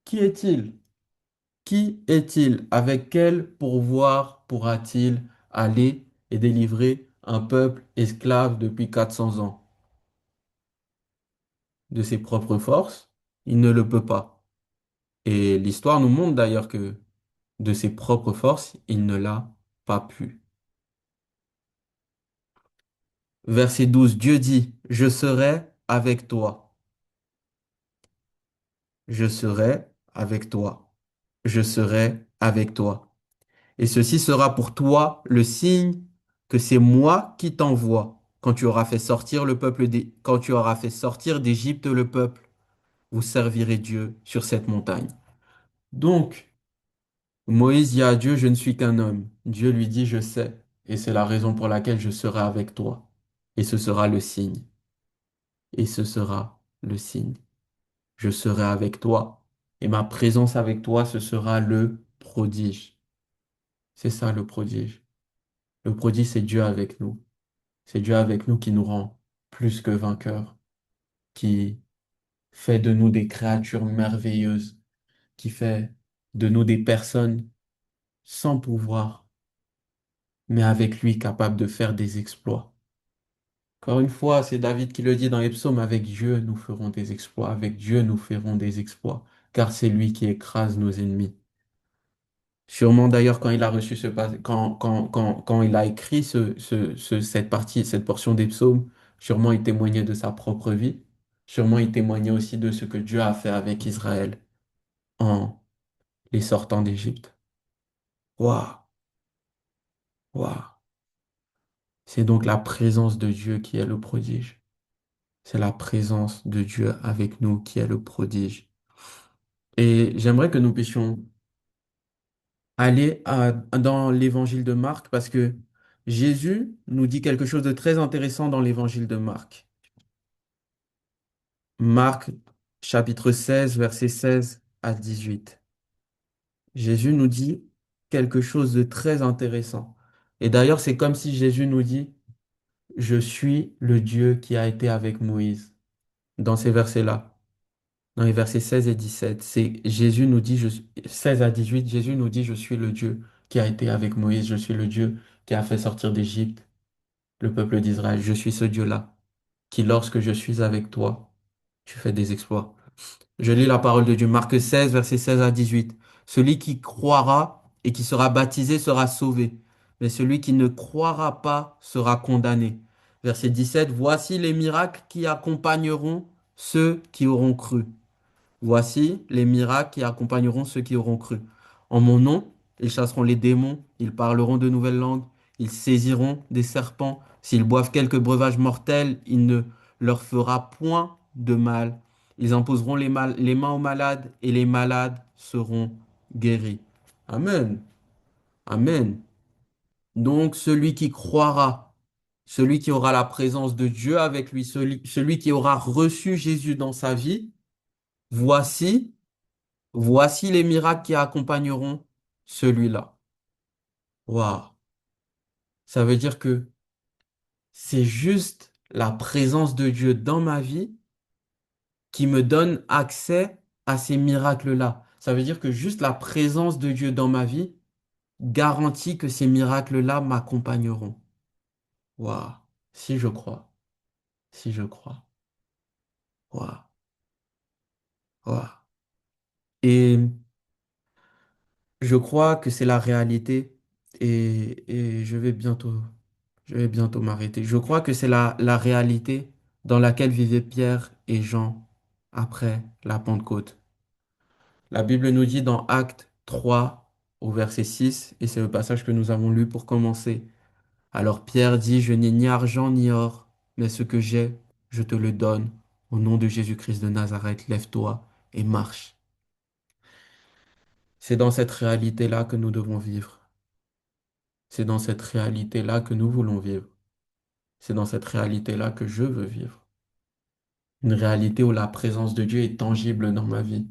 Qui est-il? Qui est-il? Avec quel pourvoir pourra-t-il aller et délivrer un peuple esclave depuis 400 ans? De ses propres forces, il ne le peut pas. Et l'histoire nous montre d'ailleurs que de ses propres forces, il ne l'a pas pu. Verset 12, Dieu dit, je serai avec toi. Je serai avec toi. Je serai avec toi. Et ceci sera pour toi le signe que c'est moi qui t'envoie quand tu auras fait sortir le peuple quand tu auras fait sortir d'Égypte le peuple. Vous servirez Dieu sur cette montagne. Donc, Moïse dit à Dieu, je ne suis qu'un homme. Dieu lui dit, je sais, et c'est la raison pour laquelle je serai avec toi. Et ce sera le signe. Et ce sera le signe. Je serai avec toi, et ma présence avec toi, ce sera le prodige. C'est ça le prodige. Le prodige, c'est Dieu avec nous. C'est Dieu avec nous qui nous rend plus que vainqueurs, qui fait de nous des créatures merveilleuses, qui fait de nous des personnes sans pouvoir, mais avec lui capable de faire des exploits. Encore une fois, c'est David qui le dit dans les psaumes, avec Dieu nous ferons des exploits, avec Dieu nous ferons des exploits, car c'est lui qui écrase nos ennemis. Sûrement d'ailleurs quand il a reçu quand il a écrit cette partie, cette portion des psaumes, sûrement il témoignait de sa propre vie, sûrement il témoignait aussi de ce que Dieu a fait avec Israël en les sortant d'Égypte. Waouh, waouh. C'est donc la présence de Dieu qui est le prodige. C'est la présence de Dieu avec nous qui est le prodige. Et j'aimerais que nous puissions aller dans l'évangile de Marc parce que Jésus nous dit quelque chose de très intéressant dans l'évangile de Marc. Marc chapitre 16, versets 16 à 18. Jésus nous dit quelque chose de très intéressant. Et d'ailleurs, c'est comme si Jésus nous dit, je suis le Dieu qui a été avec Moïse. Dans ces versets-là, dans les versets 16 et 17, c'est Jésus nous dit, 16 à 18, Jésus nous dit, je suis le Dieu qui a été avec Moïse, je suis le Dieu qui a fait sortir d'Égypte le peuple d'Israël. Je suis ce Dieu-là qui, lorsque je suis avec toi, tu fais des exploits. Je lis la parole de Dieu, Marc 16, versets 16 à 18. Celui qui croira et qui sera baptisé sera sauvé, mais celui qui ne croira pas sera condamné. Verset 17, voici les miracles qui accompagneront ceux qui auront cru. Voici les miracles qui accompagneront ceux qui auront cru. En mon nom, ils chasseront les démons, ils parleront de nouvelles langues, ils saisiront des serpents. S'ils boivent quelque breuvage mortel, il ne leur fera point de mal. Ils imposeront les mains aux malades et les malades seront guéris. Amen. Amen. Donc celui qui croira, celui qui aura la présence de Dieu avec lui, celui qui aura reçu Jésus dans sa vie, Voici, voici les miracles qui accompagneront celui-là. Waouh. Ça veut dire que c'est juste la présence de Dieu dans ma vie qui me donne accès à ces miracles-là. Ça veut dire que juste la présence de Dieu dans ma vie garantit que ces miracles-là m'accompagneront. Waouh. Si je crois. Si je crois. Waouh. Waouh. Et je crois que c'est la réalité et je vais bientôt m'arrêter. Je crois que c'est la réalité dans laquelle vivaient Pierre et Jean après la Pentecôte. La Bible nous dit dans Actes 3 au verset 6, et c'est le passage que nous avons lu pour commencer. Alors Pierre dit, je n'ai ni argent ni or, mais ce que j'ai, je te le donne. Au nom de Jésus-Christ de Nazareth, lève-toi et marche. C'est dans cette réalité-là que nous devons vivre. C'est dans cette réalité-là que nous voulons vivre. C'est dans cette réalité-là que je veux vivre. Une réalité où la présence de Dieu est tangible dans ma vie.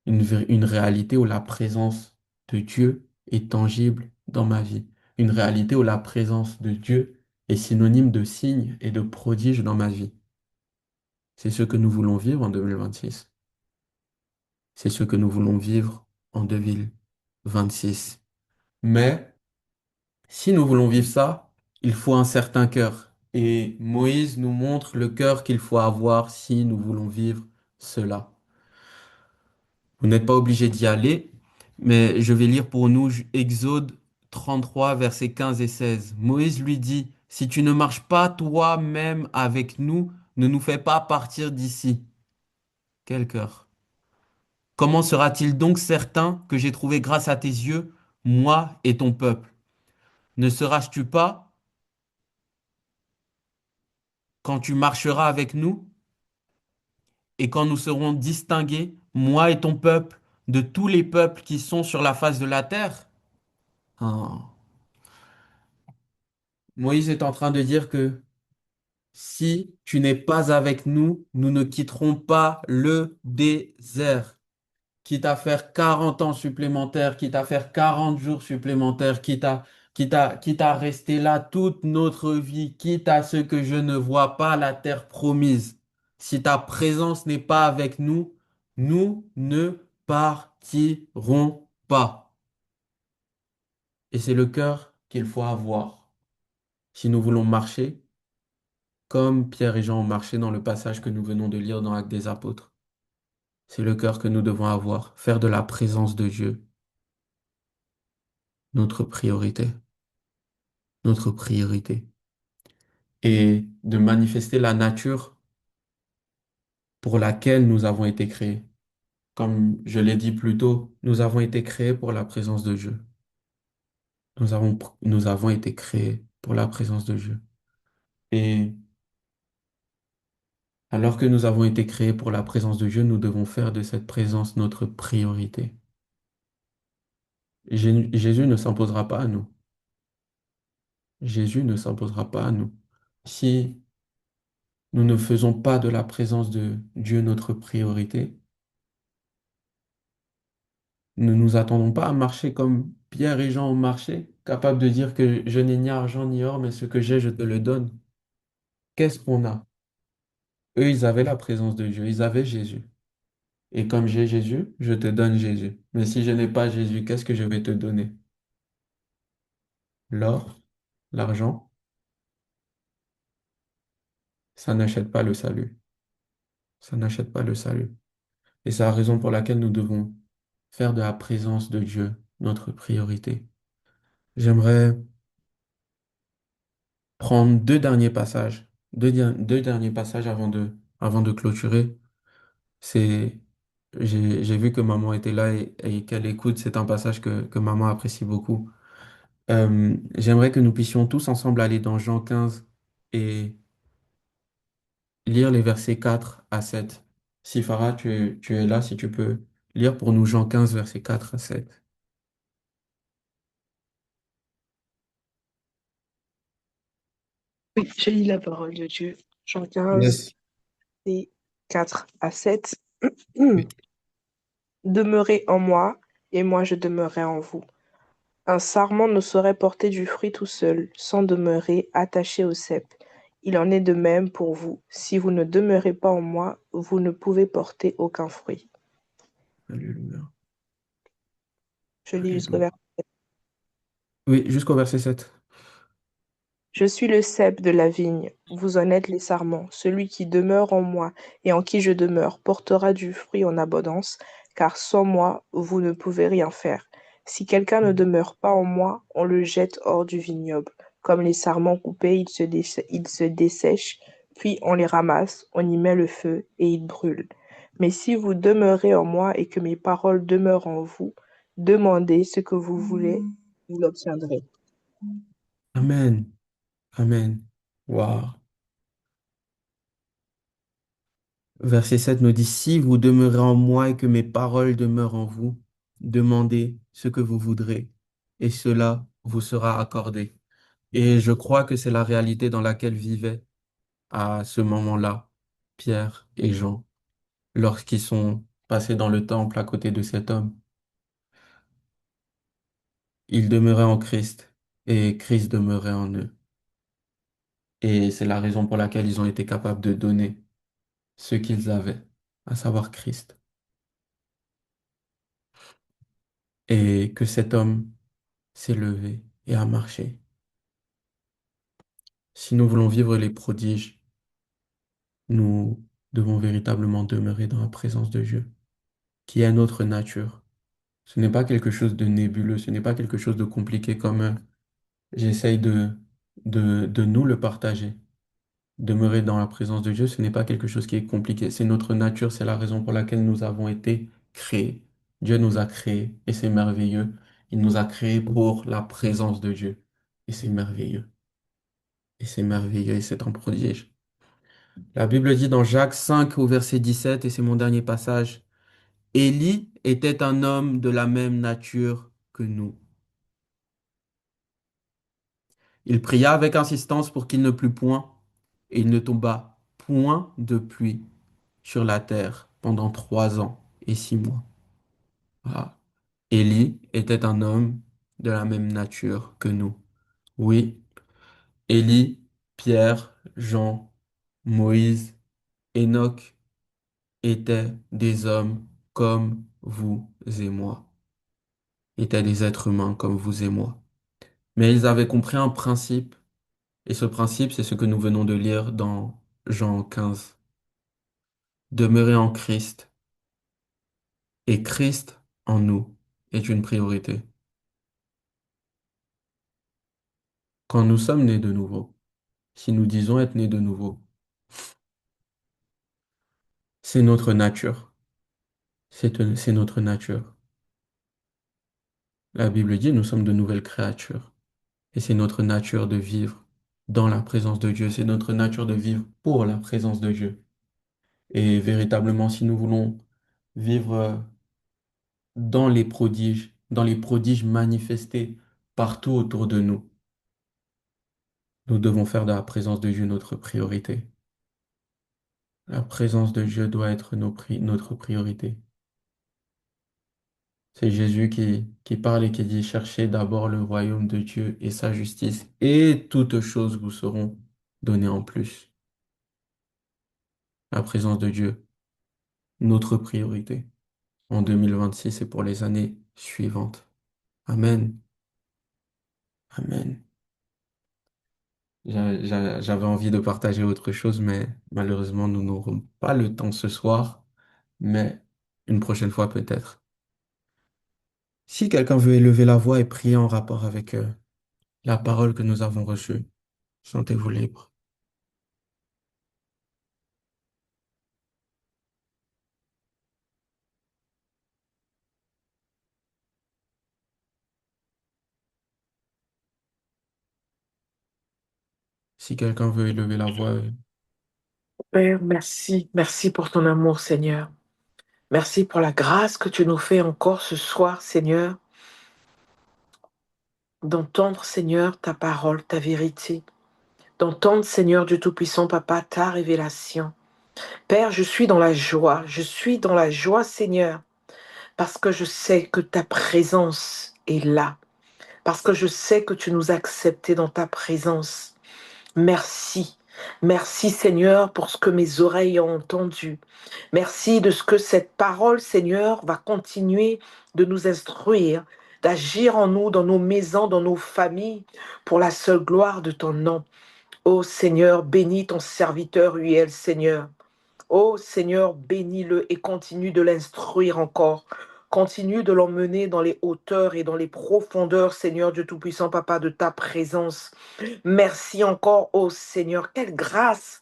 Une réalité où la présence de Dieu est tangible dans ma vie. Une réalité où la présence de Dieu est synonyme de signes et de prodiges dans ma vie. C'est ce que nous voulons vivre en 2026. C'est ce que nous voulons vivre en 2026. Mais si nous voulons vivre ça, il faut un certain cœur. Et Moïse nous montre le cœur qu'il faut avoir si nous voulons vivre cela. Vous n'êtes pas obligé d'y aller, mais je vais lire pour nous Exode 33, versets 15 et 16. Moïse lui dit, si tu ne marches pas toi-même avec nous, ne nous fais pas partir d'ici. Quel cœur. Comment sera-t-il donc certain que j'ai trouvé grâce à tes yeux, moi et ton peuple? Ne seras-tu pas quand tu marcheras avec nous et quand nous serons distingués, moi et ton peuple, de tous les peuples qui sont sur la face de la terre? Ah. Moïse est en train de dire que si tu n'es pas avec nous, nous ne quitterons pas le désert. Quitte à faire 40 ans supplémentaires, quitte à faire 40 jours supplémentaires, quitte à rester là toute notre vie, quitte à ce que je ne vois pas la terre promise. Si ta présence n'est pas avec nous, nous ne partirons pas. Et c'est le cœur qu'il faut avoir. Si nous voulons marcher, comme Pierre et Jean ont marché dans le passage que nous venons de lire dans Actes des Apôtres. C'est le cœur que nous devons avoir, faire de la présence de Dieu notre priorité, notre priorité, et de manifester la nature pour laquelle nous avons été créés. Comme je l'ai dit plus tôt, nous avons été créés pour la présence de Dieu. Nous avons été créés pour la présence de Dieu. Et alors que nous avons été créés pour la présence de Dieu, nous devons faire de cette présence notre priorité. Jésus ne s'imposera pas à nous. Jésus ne s'imposera pas à nous. Si nous ne faisons pas de la présence de Dieu notre priorité, ne nous attendons pas à marcher comme Pierre et Jean ont marché, capables de dire que je n'ai ni argent ni or, mais ce que j'ai, je te le donne. Qu'est-ce qu'on a? Eux, ils avaient la présence de Dieu, ils avaient Jésus. Et comme j'ai Jésus, je te donne Jésus. Mais si je n'ai pas Jésus, qu'est-ce que je vais te donner? L'or, l'argent, ça n'achète pas le salut. Ça n'achète pas le salut. Et c'est la raison pour laquelle nous devons faire de la présence de Dieu notre priorité. J'aimerais prendre deux derniers passages avant de clôturer. C'est, j'ai vu que maman était là et qu'elle écoute. C'est un passage que maman apprécie beaucoup. J'aimerais que nous puissions tous ensemble aller dans Jean 15 et lire les versets 4 à 7. Si Farah, tu es là, si tu peux lire pour nous Jean 15, versets 4 à 7. Oui, je lis la parole de Dieu. Jean 15, Yes. et 4 à 7. Oui. Demeurez en moi, et moi je demeurerai en vous. Un sarment ne saurait porter du fruit tout seul, sans demeurer attaché au cep. Il en est de même pour vous. Si vous ne demeurez pas en moi, vous ne pouvez porter aucun fruit. Alléluia. Je lis jusqu'au Alléluia. verset. Oui, jusqu'au verset 7. Je suis le cep de la vigne, vous en êtes les sarments. Celui qui demeure en moi et en qui je demeure portera du fruit en abondance, car sans moi, vous ne pouvez rien faire. Si quelqu'un ne demeure pas en moi, on le jette hors du vignoble. Comme les sarments coupés, ils se dessèchent, puis on les ramasse, on y met le feu et ils brûlent. Mais si vous demeurez en moi et que mes paroles demeurent en vous, demandez ce que vous voulez, vous l'obtiendrez. Amen. Amen. Wow. Verset 7 nous dit, si vous demeurez en moi et que mes paroles demeurent en vous, demandez ce que vous voudrez et cela vous sera accordé. Et je crois que c'est la réalité dans laquelle vivaient à ce moment-là Pierre et Jean lorsqu'ils sont passés dans le temple à côté de cet homme. Ils demeuraient en Christ et Christ demeurait en eux. Et c'est la raison pour laquelle ils ont été capables de donner ce qu'ils avaient, à savoir Christ. Et que cet homme s'est levé et a marché. Si nous voulons vivre les prodiges, nous devons véritablement demeurer dans la présence de Dieu, qui est notre nature. Ce n'est pas quelque chose de nébuleux, ce n'est pas quelque chose de compliqué comme j'essaye de nous le partager. Demeurer dans la présence de Dieu, ce n'est pas quelque chose qui est compliqué. C'est notre nature, c'est la raison pour laquelle nous avons été créés. Dieu nous a créés et c'est merveilleux. Il nous a créés pour la présence de Dieu. Et c'est merveilleux. Et c'est merveilleux et c'est un prodige. La Bible dit dans Jacques 5 au verset 17, et c'est mon dernier passage, Élie était un homme de la même nature que nous. Il pria avec insistance pour qu'il ne plût point, et il ne tomba point de pluie sur la terre pendant 3 ans et 6 mois. Voilà. Élie était un homme de la même nature que nous. Oui, Élie, Pierre, Jean, Moïse, Enoch étaient des hommes comme vous et moi, étaient des êtres humains comme vous et moi. Mais ils avaient compris un principe, et ce principe, c'est ce que nous venons de lire dans Jean 15. Demeurer en Christ et Christ en nous est une priorité. Quand nous sommes nés de nouveau, si nous disons être nés de nouveau, c'est notre nature. C'est notre nature. La Bible dit, nous sommes de nouvelles créatures. Et c'est notre nature de vivre dans la présence de Dieu. C'est notre nature de vivre pour la présence de Dieu. Et véritablement, si nous voulons vivre dans les prodiges manifestés partout autour de nous, nous devons faire de la présence de Dieu notre priorité. La présence de Dieu doit être notre priorité. C'est Jésus qui parle et qui dit, cherchez d'abord le royaume de Dieu et sa justice, et toutes choses vous seront données en plus. La présence de Dieu, notre priorité en 2026 et pour les années suivantes. Amen. Amen. J'avais envie de partager autre chose, mais malheureusement, nous n'aurons pas le temps ce soir, mais une prochaine fois peut-être. Si quelqu'un veut élever la voix et prier en rapport avec la parole que nous avons reçue, sentez-vous libre. Si quelqu'un veut élever la voix, Père, merci. Merci pour ton amour, Seigneur. Merci pour la grâce que tu nous fais encore ce soir, Seigneur, d'entendre, Seigneur, ta parole, ta vérité, d'entendre, Seigneur Dieu Tout-Puissant, Papa, ta révélation. Père, je suis dans la joie. Je suis dans la joie, Seigneur, parce que je sais que ta présence est là. Parce que je sais que tu nous as acceptés dans ta présence. Merci. Merci Seigneur pour ce que mes oreilles ont entendu. Merci de ce que cette parole, Seigneur, va continuer de nous instruire, d'agir en nous, dans nos maisons, dans nos familles, pour la seule gloire de ton nom. Ô Seigneur, bénis ton serviteur Uel, Seigneur. Ô Seigneur, bénis-le et continue de l'instruire encore. Continue de l'emmener dans les hauteurs et dans les profondeurs, Seigneur Dieu Tout-Puissant, Papa, de ta présence. Merci encore, ô Seigneur. Quelle grâce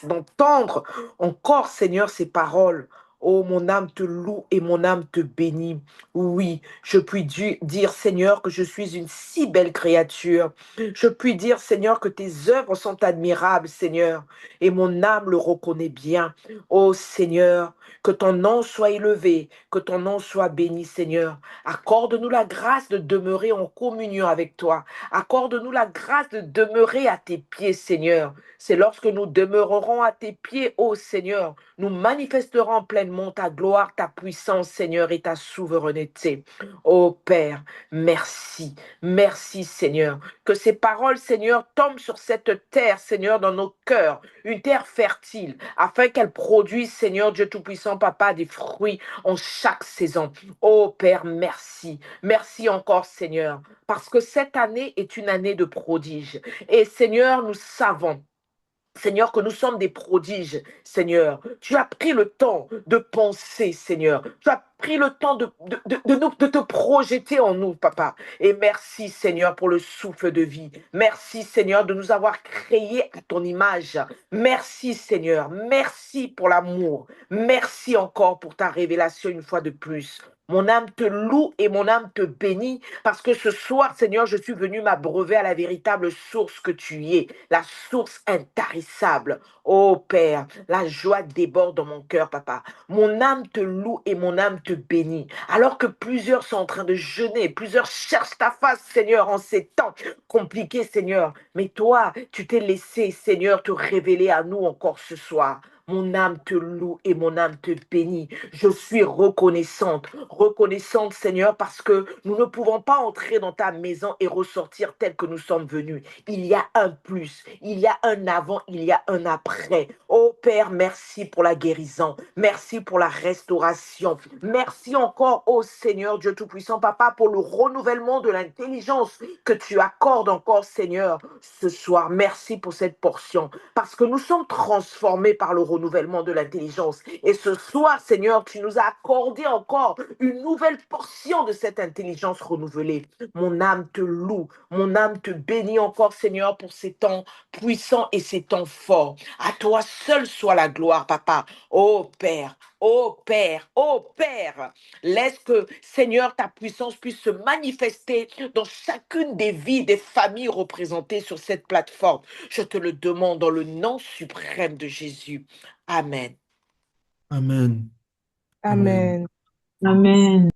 d'entendre encore, Seigneur, ces paroles. Oh, mon âme te loue et mon âme te bénit. Oui, je puis dire, Seigneur, que je suis une si belle créature. Je puis dire, Seigneur, que tes œuvres sont admirables, Seigneur, et mon âme le reconnaît bien. Oh, Seigneur, que ton nom soit élevé, que ton nom soit béni, Seigneur. Accorde-nous la grâce de demeurer en communion avec toi. Accorde-nous la grâce de demeurer à tes pieds, Seigneur. C'est lorsque nous demeurerons à tes pieds, ô Seigneur, nous manifesterons pleinement ta gloire, ta puissance, Seigneur, et ta souveraineté. Ô Père, merci. Merci, Seigneur. Que ces paroles, Seigneur, tombent sur cette terre, Seigneur, dans nos cœurs, une terre fertile, afin qu'elle produise, Seigneur Dieu Tout-Puissant, Papa, des fruits en chaque saison. Ô Père, merci. Merci encore, Seigneur, parce que cette année est une année de prodige. Et Seigneur, nous savons Seigneur, que nous sommes des prodiges, Seigneur. Tu as pris le temps de penser, Seigneur. Tu as pris le temps de te projeter en nous, Papa. Et merci, Seigneur, pour le souffle de vie. Merci, Seigneur, de nous avoir créés à ton image. Merci, Seigneur. Merci pour l'amour. Merci encore pour ta révélation une fois de plus. Mon âme te loue et mon âme te bénit parce que ce soir, Seigneur, je suis venu m'abreuver à la véritable source que tu es, la source intarissable. Oh Père, la joie déborde dans mon cœur, Papa. Mon âme te loue et mon âme te bénit. Alors que plusieurs sont en train de jeûner, plusieurs cherchent ta face, Seigneur, en ces temps compliqués, Seigneur. Mais toi, tu t'es laissé, Seigneur, te révéler à nous encore ce soir. Mon âme te loue et mon âme te bénit. Je suis reconnaissante, reconnaissante, Seigneur, parce que nous ne pouvons pas entrer dans ta maison et ressortir tel que nous sommes venus. Il y a un plus, il y a un avant, il y a un après. Oh Père, merci pour la guérison, merci pour la restauration. Merci encore, oh Seigneur Dieu Tout-Puissant, Papa, pour le renouvellement de l'intelligence que tu accordes encore, Seigneur, ce soir. Merci pour cette portion, parce que nous sommes transformés par le renouvellement de l'intelligence. Et ce soir, Seigneur, tu nous as accordé encore une nouvelle portion de cette intelligence renouvelée. Mon âme te loue, mon âme te bénit encore, Seigneur, pour ces temps puissants et ces temps forts. À toi seul soit la gloire, Papa. Oh Père, oh Père, oh Père, laisse que, Seigneur, ta puissance puisse se manifester dans chacune des vies des familles représentées sur cette plateforme. Je te le demande dans le nom suprême de Jésus. Amen. Amen. Amen. Amen. Amen.